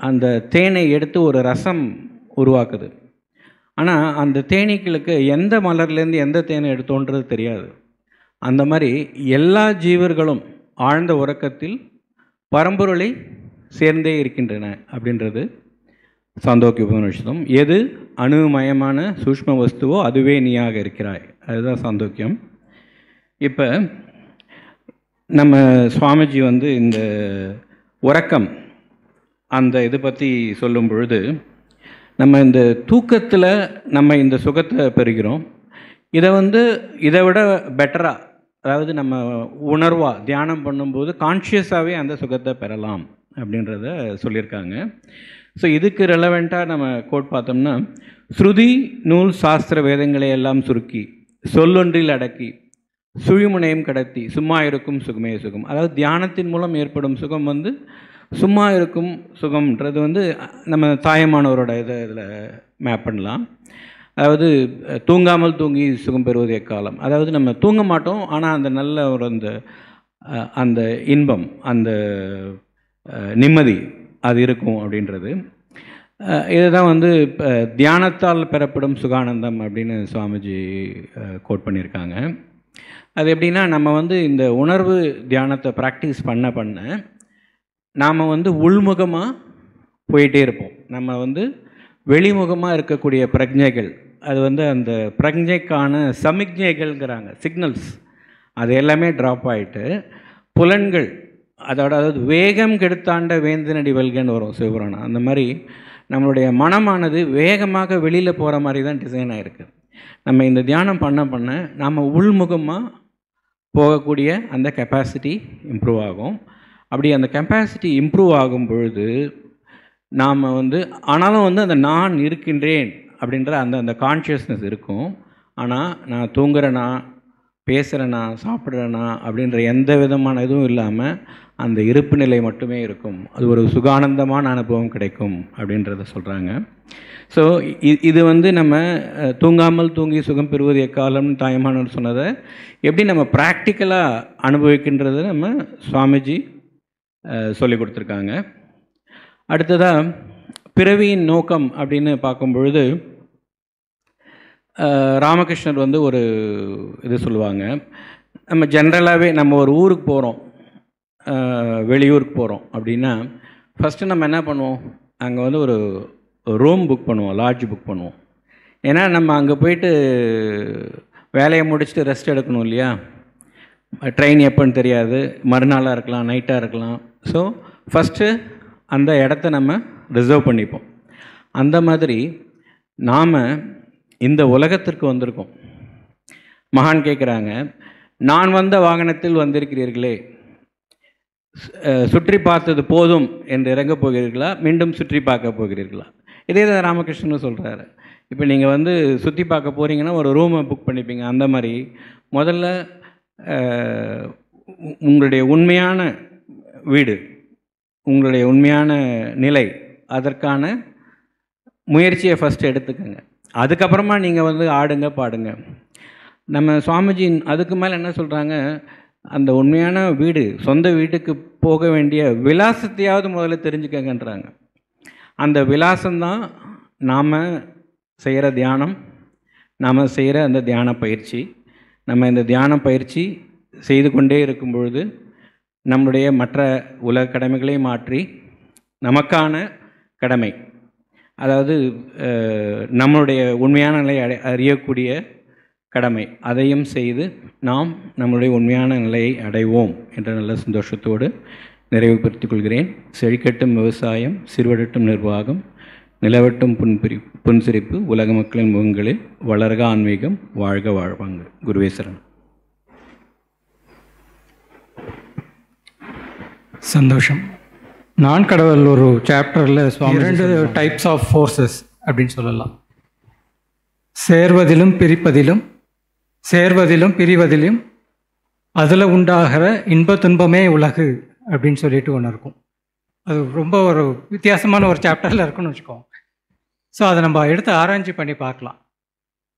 E: அந்த தேனை எடுத்து ஒரு ரசம் உருவாக்குது. ஆனால் அந்த தேனீக்களுக்கு எந்த மலர்லேருந்து எந்த தேனை எடுத்தோன்றது தெரியாது. அந்த மாதிரி எல்லா ஜீவர்களும் ஆழ்ந்த உறக்கத்தில் பரம்பொருளை சேர்ந்தே இருக்கின்றன அப்படின்றது சாந்தோக்கிய உபநிஷதம். எது அணுமயமான சூஷ்ம வஸ்துவோ அதுவே நீயாக இருக்கிறாய், அதுதான் சாந்தோக்கியம். இப்போ நம்ம சுவாமிஜி வந்து இந்த உறக்கம் அந்த இது பற்றி சொல்லும் பொழுது நம்ம இந்த தூக்கத்தில் நம்ம இந்த சுகத்தை பெறுகிறோம். இதை விட பெட்டராக, அதாவது நம்ம உணர்வாக தியானம் பண்ணும்போது கான்ஷியஸாகவே அந்த சுகத்தை பெறலாம் அப்படின்றத சொல்லியிருக்காங்க. ஸோ இதுக்கு ரெலவெண்ட்டாக நம்ம கோட் பார்த்தோம்னா, ஸ்ருதி நூல் சாஸ்திர வேதங்களை எல்லாம் சுருக்கி சொல்லொன்றில் அடக்கி சுழிமுனையும் கடத்தி சும்மா இருக்கும் சுகமே சுகம். அதாவது தியானத்தின் மூலம் ஏற்படும் சுகம் வந்து சும்மா இருக்கும் சுகம்ன்றது வந்து நம்ம தாயமானவரோட இதில் மேப் பண்ணலாம். அதாவது தூங்காமல் தூங்கி சுகம் பெறுவது எக்காலம். அதாவது நம்ம தூங்க மாட்டோம், ஆனால் அந்த நல்ல ஒரு அந்த இன்பம் அந்த நிம்மதி அது இருக்கும் அப்படின்றது. இதுதான் வந்து தியானத்தால் பெறப்படும் சுகானந்தம் அப்படின்னு சுவாமிஜி கோட் பண்ணியிருக்காங்க. அது எப்படின்னா, நம்ம வந்து இந்த உணர்வு தியானத்தை ப்ராக்டிஸ் பண்ண நாம் வந்து உள்முகமாக போயிட்டே இருப்போம். நம்ம வந்து வெளிமுகமாக இருக்கக்கூடிய பிரஜைகள், அது வந்து அந்த பிரஜைக்கான சமிக்ஞைகள்ங்கிறாங்க, சிக்னல்ஸ், அது எல்லாமே ட்ராப் ஆகிட்டு புலன்கள் அதாவது வேகம் கெடுத்தாண்ட வேந்தனடி வெல்கன்னு வரும் சிவபுராணம். அந்த மாதிரி நம்மளுடைய மனமானது வேகமாக வெளியில் போகிற மாதிரி தான் டிசைன் ஆகிருக்கு. நம்ம இந்த தியானம் பண்ண நாம் உள்முகமாக போகக்கூடிய அந்த கெப்பாசிட்டி இம்ப்ரூவ் ஆகும். அப்படி அந்த கெப்பாசிட்டி இம்ப்ரூவ் ஆகும் பொழுது நாம் வந்து ஆனாலும் வந்து அந்த நான் இருக்கின்றேன் அப்படின்ற அந்த கான்ஷியஸ்னஸ் இருக்கும். ஆனால் நான் தூங்குறேனா, பேசுகிறேனா, சாப்பிட்றேனா அப்படின்ற எந்த விதமான இதுவும் இல்லாமல் அந்த இருப்பு நிலை மட்டுமே இருக்கும். அது ஒரு சுகானந்தமான அனுபவம் கிடைக்கும் அப்படின்றத சொல்கிறாங்க. ஸோ இது வந்து நம்ம தூங்காமல் தூங்கி சுகம் பெறுவது எக்காலம்னு தாயமானவர் சொன்னதை எப்படி நம்ம ப்ராக்டிக்கலாக அனுபவிக்கின்றதை நம்ம சுவாமிஜி சொல்லி கொடுத்துருக்காங்க. அடுத்ததாக பிறவியின் நோக்கம் அப்படின்னு பார்க்கும்பொழுது ராமகிருஷ்ணர் வந்து ஒரு இது சொல்லுவாங்க. நம்ம ஜென்ரலாகவே நம்ம ஒரு ஊருக்கு போகிறோம், வெளியூருக்கு போகிறோம் அப்படின்னா ஃபஸ்ட்டு நம்ம என்ன பண்ணுவோம், அங்கே வந்து ஒரு ரூம் புக் பண்ணுவோம், லாட்ஜ் புக் பண்ணுவோம். ஏன்னா நம்ம அங்கே போயிட்டு வேலையை முடிச்சுட்டு ரெஸ்ட் எடுக்கணும் இல்லையா. ட்ரெயின் எப்போன்னு தெரியாது, மறுநாளாக இருக்கலாம், நைட்டாக இருக்கலாம். ஸோ ஃபஸ்ட்டு அந்த இடத்த நம்ம ரிசர்வ் பண்ணிப்போம். அந்த மாதிரி நாம் இந்த உலகத்திற்கு வந்திருக்கோம். மகான் கேட்குறாங்க, நான் வந்த வாகனத்தில் வந்திருக்கிறீர்களே, சுற்றி பார்த்தது போதும் என்று இறங்கப் போகிறீர்களா, மீண்டும் சுற்றி பார்க்க போகிறீர்களா? இதே தான் ராமகிருஷ்ணன் சொல்கிறாரு. இப்போ நீங்கள் வந்து சுற்றி பார்க்க போகிறீங்கன்னா ஒரு ரூமை புக் பண்ணிப்பீங்க. அந்த மாதிரி முதல்ல உங்களுடைய உண்மையான வீடு, உங்களுடைய உண்மையான நிலை, அதற்கான முயற்சியை ஃபஸ்ட்டு எடுத்துக்கோங்க. அதுக்கப்புறமா நீங்கள் வந்து ஆடுங்க பாடுங்க. நம்ம சுவாமிஜி அதுக்கு மேலே என்ன சொல்கிறாங்க, அந்த உண்மையான வீடு, சொந்த வீட்டுக்கு போக வேண்டிய விலாசத்தையாவது முதல்ல தெரிஞ்சுக்கங்கன்றாங்க. அந்த விலாசம்தான் நாம் செய்கிற தியானம், நாம் செய்கிற அந்த தியான பயிற்சி. நம்ம இந்த தியான பயிற்சி செய்து கொண்டே இருக்கும் பொழுது நம்முடைய மற்ற உலக கடமைகளை மாற்றி நமக்கான கடமை, அதாவது நம்மளுடைய உண்மையான நிலையை அறியக்கூடிய கடமை, அதையும் செய்து நாம் நம்முடைய உண்மையான நிலையை அடைவோம் என்ற நல்ல சந்தோஷத்தோடு நிறைவுபடுத்திக் கொள்கிறேன். செழிக்கட்டும் விவசாயம், சிறுவடட்டும் நிர்வாகம், நிலவட்டும் புன்சிரிப்பு உலக மக்களின் முகங்களில் வளர்க ஆன்மீகம் வாழ்க வாழ்வாங்க. குருவே சரணம்.
F: சந்தோஷம். நான் கடவுள் ஒரு சாப்டரில் சுவாமி 2 டைப்ஸ் ஆஃப் ஃபோர்ஸஸ் அப்படின்னு சொல்லலாம். சேர்வதிலும் பிரிவதிலும் அதில் உண்டாகிற இன்ப துன்பமே உலகு அப்படின்னு சொல்லிட்டு ஒன்று இருக்கும். அது ரொம்ப ஒரு வித்தியாசமான ஒரு சாப்டரில் இருக்குன்னு வச்சுக்கோங்க. ஸோ அதை நம்ம எடுத்து ஆராய்ச்சி பண்ணி பார்க்கலாம்.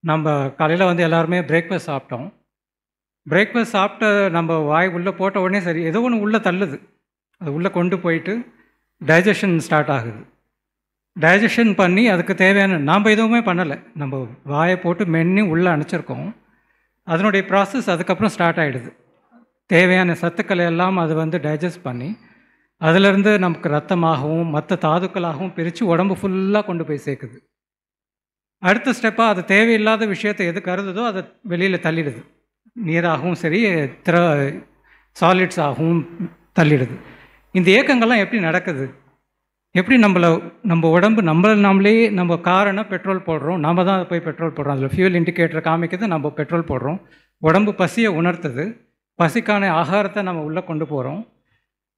F: நம்ம காலையில் வந்து எல்லாருமே பிரேக்ஃபாஸ்ட் சாப்பிட்டோம். பிரேக்ஃபாஸ்ட் சாப்பிட்ட நம்ம வாய் உள்ளே போட்ட உடனே சரி ஏதோ ஒன்று உள்ளே தள்ளுது. அது உள்ளே கொண்டு போயிட்டு டைஜஷன் ஸ்டார்ட் ஆகுது. டைஜஷன் பண்ணி அதுக்கு தேவையான நாம் எதுவுமே பண்ணலை. நம்ம வாயை போட்டு மென்று உள்ளே அணைச்சிருக்கோம். அதனுடைய ப்ராசஸ் அதுக்கப்புறம் ஸ்டார்ட் ஆகிடுது. தேவையான சத்துக்களை எல்லாம் அது வந்து டைஜஸ்ட் பண்ணி அதிலிருந்து நமக்கு ரத்தமாகவும் மற்ற தாதுக்களாகவும் பிரித்து உடம்பு ஃபுல்லாக கொண்டு போய் சேர்க்குது. அடுத்த ஸ்டெப்பாக அது தேவையில்லாத விஷயத்தை எது கருதுதோ அதை வெளியில் தள்ளிடுது. நீராகவும் சரி சாலிட்ஸ் ஆகவும் தள்ளிடுது. இந்த இயக்கங்கள்லாம் எப்படி நடக்குது? எப்படி நம்ம உடம்பு நாமளே நம்ம காரணம் பெட்ரோல் போடுறோம். நாம் தான் போய் பெட்ரோல் போடுறோம். அதில் ஃபியூல் இண்டிகேட்டர் காமிக்குது, நம்ம பெட்ரோல் போடுறோம். உடம்பு பசியை உணர்த்துது. பசிக்கான ஆகாரத்தை நம்ம உள்ளே கொண்டு போகிறோம்.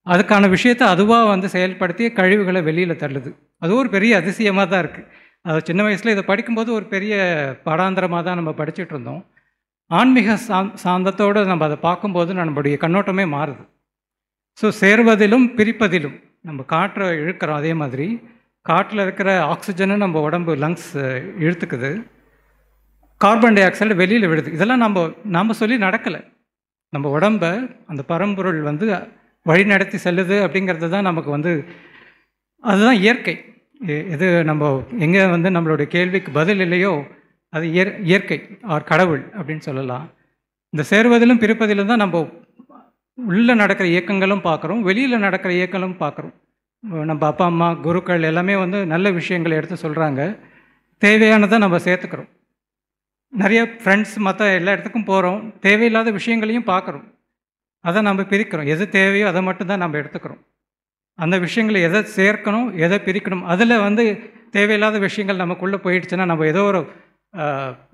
F: அதுக்கான விஷயத்தை அதுவாக வந்து செயல்படுத்தி கழிவுகளை வெளியில் தள்ளுது. அது ஒரு பெரிய அதிசயமாக தான் இருக்குது. அது சின்ன வயசில் இதை படிக்கும்போது ஒரு பெரிய பாடாந்திரமாக தான் நம்ம படிச்சுட்டு இருந்தோம். ஆன்மீக சாந்தத்தோடு நம்ம அதை பார்க்கும்போது நம்மளுடைய கண்ணோட்டமே மாறுது. ஸோ சேர்வதிலும் பிரிப்பதிலும் நம்ம காற்றை இழுக்கிறோம். அதே மாதிரி காற்றில் இருக்கிற ஆக்சிஜனை நம்ம உடம்பு லங்ஸ் இழுத்துக்குது. கார்பன் டை ஆக்சைடு வெளியில் விடுது. இதெல்லாம் நாம் சொல்லி நடக்கலை. நம்ம உடம்பை அந்த பரம்பொருள் வந்து வழிநடத்தி செல்லுது அப்படிங்கிறது தான் நமக்கு வந்து அதுதான் இயற்கை. எது நம்ம எங்கே வந்து நம்மளுடைய கேள்விக்கு பதில் இல்லையோ அது இயற்கை ஆர் கடவுள் அப்படின்னு சொல்லலாம். இந்த சேர்வதிலும் பிரிப்பதிலும் தான் நம்ம உள்ளே நடக்கிற இயக்கங்களும் பார்க்குறோம், வெளியில் நடக்கிற இயக்கங்களும் பார்க்குறோம். நம்ம அப்பா அம்மா குருக்கள் எல்லாமே வந்து நல்ல விஷயங்களை எடுத்து சொல்கிறாங்க. தேவையானதை நம்ம சேர்த்துக்கிறோம். நிறைய ஃப்ரெண்ட்ஸ் மற்ற எல்லா இடத்துக்கும் போகிறோம். தேவையில்லாத விஷயங்களையும் பார்க்குறோம். அதை நம்ம பிரிக்கிறோம். எது தேவையோ அதை மட்டும்தான் நம்ம எடுத்துக்கிறோம். அந்த விஷயங்களை எதை சேர்க்கணும் எதை பிரிக்கணும். அதில் வந்து தேவையில்லாத விஷயங்கள் நமக்குள்ளே போயிடுச்சுன்னா நம்ம ஏதோ ஒரு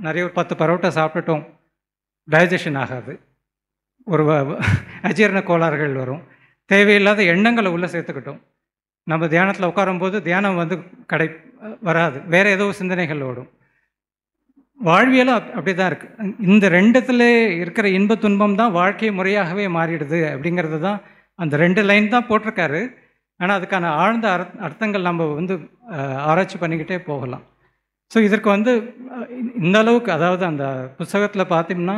F: நிறைய ஒரு 10 பரோட்டா சாப்பிட்டுட்டோம், டைஜஷன் ஆகாது. ஒரு அஜீரண கோளாறுகள் வரும். தேவையில்லாத எண்ணங்களை உள்ளே சேர்த்துக்கிட்டோம். நம்ம தியானத்தில் உட்காரும்போது தியானம் வந்து வராது. வேறு ஏதோ சிந்தனைகள் ஓடும். வாழ்வியலும் அப்படி தான் இருக்குது. இந்த ரெண்டுத்தில் இருக்கிற இன்ப துன்பம் தான் வாழ்க்கை முறையாகவே மாறிடுது அப்படிங்கிறது தான் அந்த 2 லைன் தான் போட்டிருக்காரு. ஆனால் அதுக்கான ஆழ்ந்த அர்த்தங்கள் நம்ம வந்து ஆராய்ச்சி பண்ணிக்கிட்டே போகலாம். ஸோ இதற்கு வந்து இந்த அளவுக்கு, அதாவது அந்த புத்தகத்தில் பார்த்தோம்னா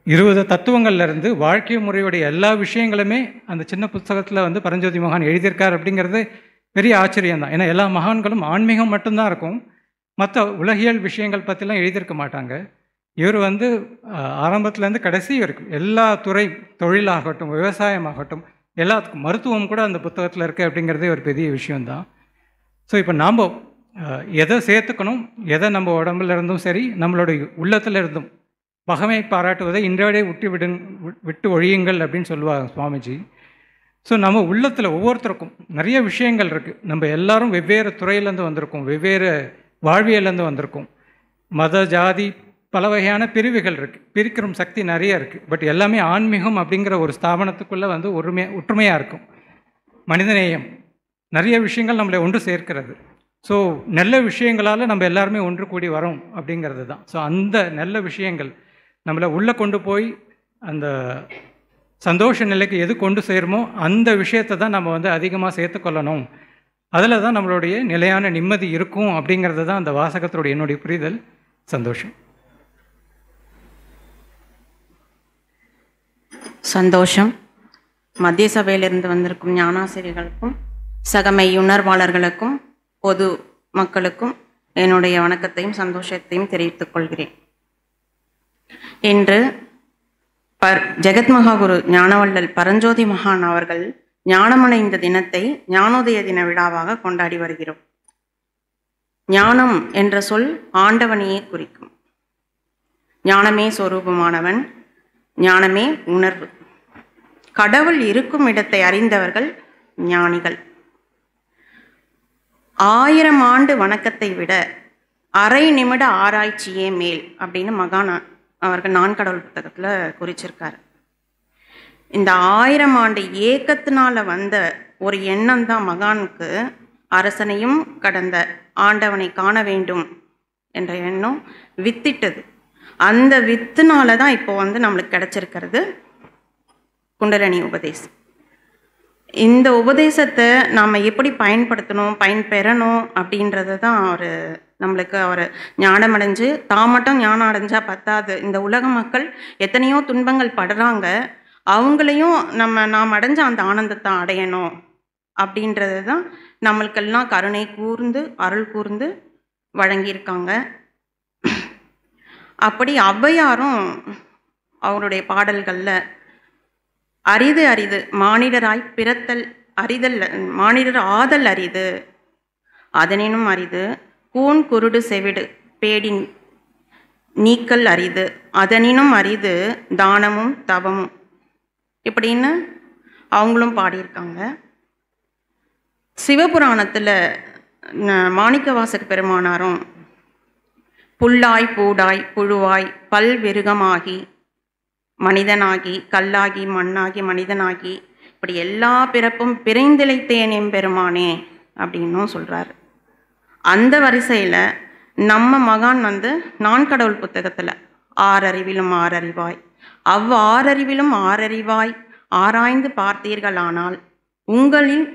F: 20 தத்துவங்கள்லேருந்து வாழ்க்கை முறையுடைய எல்லா விஷயங்களுமே அந்த சின்ன புத்தகத்தில் வந்து பரஞ்சோதி மகான் எழுதியிருக்கார். அப்படிங்கிறது பெரிய ஆச்சரியம் தான். ஏன்னா எல்லா மகான்களும் ஆன்மீகம் மட்டும்தான் இருக்கும், மற்ற உலகியல் விஷயங்கள் பற்றிலாம் எழுதியிருக்க மாட்டாங்க. இவர் வந்து ஆரம்பத்துலேருந்து கடைசி வரைக்கும் எல்லா துறை, தொழிலாகட்டும் விவசாயமாகட்டும் எல்லாத்துக்கும், மருத்துவம் கூட அந்த புத்தகத்தில் இருக்குது அப்படிங்கிறதே ஒரு பெரிய விஷயந்தான். ஸோ இப்போ நாம் எதை சேர்த்துக்கணும், எதை நம்ம உடம்புல இருந்தும் சரி நம்மளுடைய உள்ளத்தில் இருந்தும் பகமை பாராட்டுவதை இன்றைய விட்டு ஒழியுங்கள் அப்படின்னு சொல்லுவாங்க சுவாமிஜி. ஸோ நம்ம உள்ளத்தில் ஒவ்வொருத்தருக்கும் நிறைய விஷயங்கள் இருக்குது. நம்ம எல்லாரும் வெவ்வேறு துறையிலேருந்து வந்திருக்கோம், வெவ்வேறு வாழ்வியலேருந்து வந்திருக்கோம். மத ஜாதி பல வகையான பிரிவுகள் இருக்குது, பிரிக்கிற சக்தி நிறைய இருக்குது. பட் எல்லாமே ஆன்மீகம் அப்படிங்கிற ஒரு ஸ்தாபனத்துக்குள்ளே வந்து ஒற்றுமையாக இருக்கும். மனிதநேயம், நிறைய விஷயங்கள் நம்மளை ஒன்று சேர்க்கிறது. ஸோ நல்ல விஷயங்களால் நம்ம எல்லாருமே ஒன்று கூடி வரோம் அப்படிங்கிறது தான். ஸோ அந்த நல்ல விஷயங்கள் நம்மளை உள்ளே கொண்டு போய் அந்த சந்தோஷ நிலைக்கு எது கொண்டு சேருமோ அந்த விஷயத்தை தான் நம்ம வந்து அதிகமாக சேர்த்துக்கொள்ளணும். அதில் தான் நம்மளுடைய நிலையான நிம்மதி இருக்கும் அப்படிங்கிறது தான் அந்த வாசகத்தோடைய என்னுடைய புரிதல். சந்தோஷம்.
G: சந்தோஷம். மத்திய சபையிலிருந்து வந்திருக்கும் ஞானாசிரியர்களுக்கும் சகமை உணர்வாளர்களுக்கும் பொது மக்களுக்கும் என்னுடைய வணக்கத்தையும் சந்தோஷத்தையும் தெரிவித்துக் கொள்கிறேன். இன்று ஜெகத்மகாகுரு ஞானவள்ளல் பரஞ்சோதி மகான் அவர்கள் ஞானமடைந்த தினத்தை ஞானோதய தின விழாவாக கொண்டாடி வருகிறோம். ஞானம் என்ற சொல் ஆண்டவனையே குறிக்கும். ஞானமே சொரூபமானவன், ஞானமே உணர்வு. கடவுள் இருக்கும் இடத்தை அறிந்தவர்கள் ஞானிகள். 1000 ஆண்டு வணக்கத்தை விட அரை நிமிட ஆராய்ச்சியே மேல் அப்படின்னு மகான் அவர்கள் நான்கடவுள் புத்தகத்தில் குறிச்சிருக்காரு. இந்த 1000 ஆண்டு ஏக்கத்தினால வந்த ஒரு எண்ணம் தான் மகானுக்கு அரசனையும் கடந்த ஆண்டவனை காண வேண்டும் என்ற எண்ணம் வித்திட்டது. அந்த வித்துனால தான் இப்போ நம்மளுக்கு கிடைச்சிருக்கிறது குண்டலினி உபதேசம். இந்த உபதேசத்தை நாம் எப்படி பயன்படுத்தணும், பயன்பெறணும் அப்படின்றத தான் நம்மளுக்கு அவர் ஞானம் அடைஞ்சு, தான் மட்டும் ஞானம் அடைஞ்சால் பத்தாது, இந்த உலக மக்கள் எத்தனையோ துன்பங்கள் படுறாங்க, அவங்களையும் நாம் அடைஞ்ச அந்த ஆனந்தத்தை அடையணும் அப்படின்றது தான் நம்மளுக்கெல்லாம் கருணை கூர்ந்து அருள் கூர்ந்து வழங்கியிருக்காங்க. அப்படி ஔவையாரும் அவருடைய பாடல்களில் அரிது அரிது மானிடராய் பிறத்தல் அரிதல், மானிடர் ஆதல் அரிது, அதனினும் அரிது கூன் குருடு செவிடு பேடின் நீக்கல் அரிது, அதனினும் அரிது தானமும் தவமும் இப்படின்னு அவங்களும் பாடியிருக்காங்க. சிவபுராணத்தில் மாணிக்கவாசக பெருமானாரும் புல்லாய் பூடாய் புழுவாய் பல்விருகமாகி மனிதனாகி கல்லாகி மண்ணாகி மனிதனாகி இப்படி எல்லா பிறப்பும் பிறைந்திழைத்தேன் எம்பெருமானே அப்படின்னும் சொல்கிறாரு. அந்த வரிசையில் நம்ம மகான் நான்கடவுள் புத்தகத்தில் ஆறறிவிலும் ஆறறிவாய், ஆறறிவிலும் ஆறறிவாய் ஆராய்ந்து பார்த்தீர்களானால் உங்களில்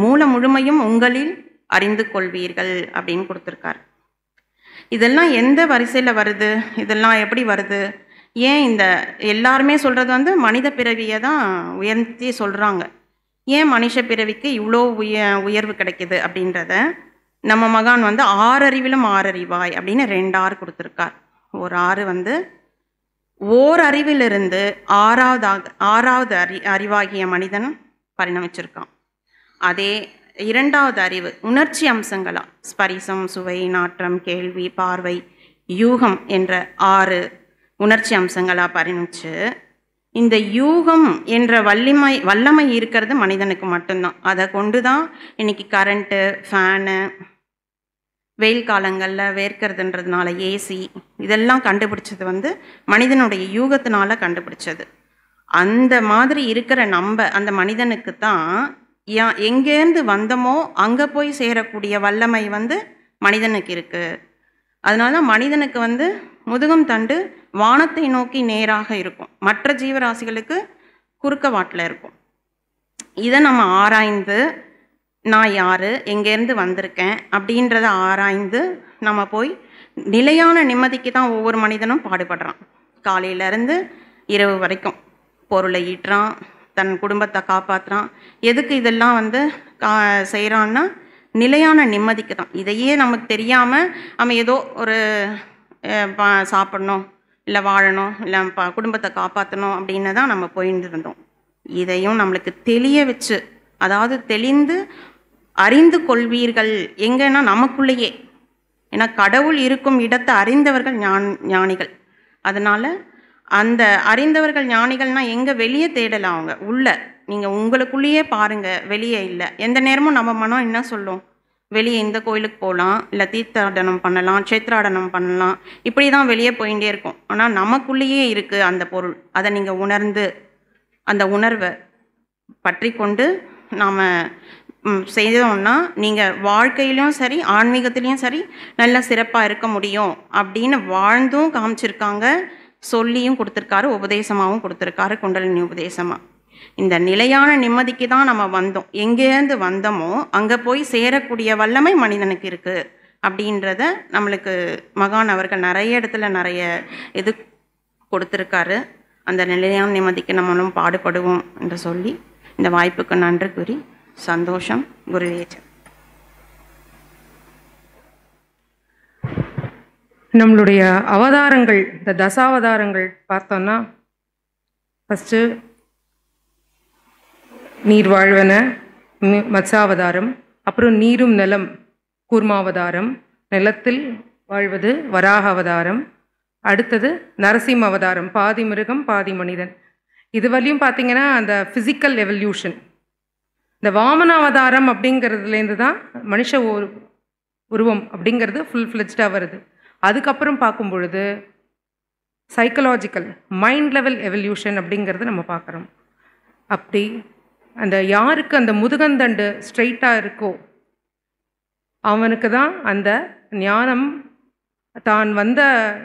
G: மூல முழுமையும் உங்களில் அறிந்து கொள்வீர்கள் அப்படின்னு கொடுத்துருக்காரு. இதெல்லாம் எந்த வரிசையில் வருது, இதெல்லாம் எப்படி வருது, ஏன் இந்த எல்லாருமே சொல்கிறது மனித பிறவியை தான் உயர்த்தி சொல்கிறாங்க, ஏன் மனுஷ பிறவிக்கு இவ்வளோ உயர்வு கிடைக்கிது அப்படின்றத நம்ம மகான் ஆறறிவிலும் ஆறறிவாய் அப்படின்னு 2 ஆறு கொடுத்துருக்கார். ஒரு ஆறு ஓர் அறிவிலிருந்து ஆறாவது அறிவாகிய மனிதன் பரிணமிச்சிருக்கான். அதே 2வது அறிவு உணர்ச்சி அம்சங்களா ஸ்பரிசம், சுவை, நாற்றம், கேள்வி, பார்வை, யூகம் என்ற 6 உணர்ச்சி அம்சங்களா பரிணமிச்சு, இந்த யூகம் என்ற வல்லமை இருக்கிறது மனிதனுக்கு மட்டும்தான். அதை கொண்டு தான் இன்னைக்கு கரண்ட்டு, ஃபேனு, வெயில் காலங்களில் வேர்க்கிறதுன்றதுனால ஏசி இதெல்லாம் கண்டுபிடிச்சது மனிதனுடைய யூகத்தினால கண்டுபிடிச்சது. அந்த மாதிரி இருக்கிற அந்த மனிதனுக்கு தான் எங்கேருந்து வந்தோமோ அங்கே போய் சேரக்கூடிய வல்லமை மனிதனுக்கு இருக்குது. அதனால தான் மனிதனுக்கு முதுகும் தண்டு வானத்தை நோக்கி நேராக இருக்கும், மற்ற ஜீவராசிகளுக்கு குறுக்க வாட்டில் இருக்கும். இதை நம்ம ஆராய்ந்து நான் யார், எங்கேருந்து வந்திருக்கேன் அப்படின்றத ஆராய்ந்து நம்ம போய் நிலையான நிம்மதிக்கு தான் ஒவ்வொரு மனிதனும் பாடுபடுறான். காலையிலேருந்து இரவு வரைக்கும் பொருளை ஈட்டுறான், தன் குடும்பத்தை காப்பாற்றுறான். எதுக்கு இதெல்லாம் செய்கிறான்னா நிலையான நிம்மதிக்கு தான். இதையே நமக்கு தெரியாமல் நம்ம ஏதோ ஒரு சாப்பிடணும், இல்லை வாழணும், இல்லை குடும்பத்தை காப்பாற்றணும் அப்படின்னு தான் நம்ம போயிட்டு இருந்தோம். இதையும் நம்மளுக்கு தெளிய வச்சு, அதாவது தெளிந்து அறிந்து கொள்வீர்கள் எங்கன்னா நமக்குள்ளேயே. ஏன்னா கடவுள் இருக்கும் இடத்தை அறிந்தவர்கள் ஞானிகள். அதனால் அந்த அறிந்தவர்கள் ஞானிகள்னால் எங்கே வெளியே தேடலாம், அவங்க உள்ள நீங்கள் உங்களுக்குள்ளேயே பாருங்கள், வெளியே இல்லை. எந்த நேரமும் நம்ம மனம் என்ன சொல்லும், வெளியே இந்த கோயிலுக்கு போகலாம், இல்லை தீர்த்தாடனம் பண்ணலாம், க்ஷேத்ராடனம் பண்ணலாம், இப்படி தான் வெளியே போயிட்டே இருக்கும். ஆனால் நமக்குள்ளேயே இருக்குது அந்த பொருள். அதை நீங்கள் உணர்ந்து அந்த உணர்வை பற்றி கொண்டு நாம் செய்தோம்னா நீங்கள் வாழ்க்கையிலையும் சரி ஆன்மீகத்திலையும் சரி நல்ல சிறப்பாக இருக்க முடியும் அப்படின்னு வாழ்ந்தும் காமிச்சிருக்காங்க, சொல்லியும் கொடுத்துருக்காரு, உபதேசமாகவும் கொடுத்துருக்காரு குண்டலினி உபதேசமாக. இந்த நிலையான நிம்மதிக்கு தான் நம்ம வந்தோம், எங்கேருந்து வந்தோமோ அங்கே போய் சேரக்கூடிய வல்லமை மனிதனுக்கு இருக்குது அப்படின்றத நம்மளுக்கு மகான் அவர்கள் நிறைய இடத்துல நிறைய இது கொடுத்துருக்காரு. அந்த நிலையான நிம்மதிக்கு நம்மளும் பாடுபடுவோம் என்று சொல்லி இந்த வாய்ப்புக்கு நன்றி கூறி சந்தோஷம். குருவே.
B: நம்மளுடைய அவதாரங்கள், இந்த தசாவதாரங்கள் பார்த்தோன்னா, ஃபஸ்ட்டு நீர் வாழ்வன மத்சாவதாரம், அப்புறம் நீரும் நிலம் கூர்மாவதாரம், நிலத்தில் வாழ்வது வராக அவதாரம், அடுத்தது நரசிம்ம அவதாரம், பாதி மிருகம் பாதி மனிதன். இது வரையும் பார்த்திங்கன்னா அந்த ஃபிசிக்கல் எவல்யூஷன், இந்த வாமனாவதாரம் அப்படிங்கிறதுலேருந்து தான் மனுஷ உருவம் அப்படிங்கிறது ஃபுல் ஃப்ளெஜ்டாக வருது. அதுக்கப்புறம் பார்க்கும் பொழுது சைக்கலாஜிக்கல் மைண்ட் லெவல் எவல்யூஷன் அப்படிங்கிறது நம்ம பார்க்குறோம். அப்படி அந்த யாருக்கு அந்த முதுகந்தண்டு ஸ்ட்ரெயிட்டாக இருக்கோ அவனுக்கு தான் அந்த ஞானம், தான் வந்த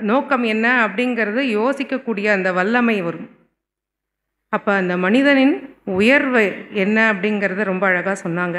B: நோக்கம் என்ன அப்படிங்கிறது யோசிக்கக்கூடிய அந்த வல்லமை வரும். அப்போ அந்த மனிதனின் உயர்வு என்ன அப்படிங்கிறத ரொம்ப அழகாக சொன்னாங்க.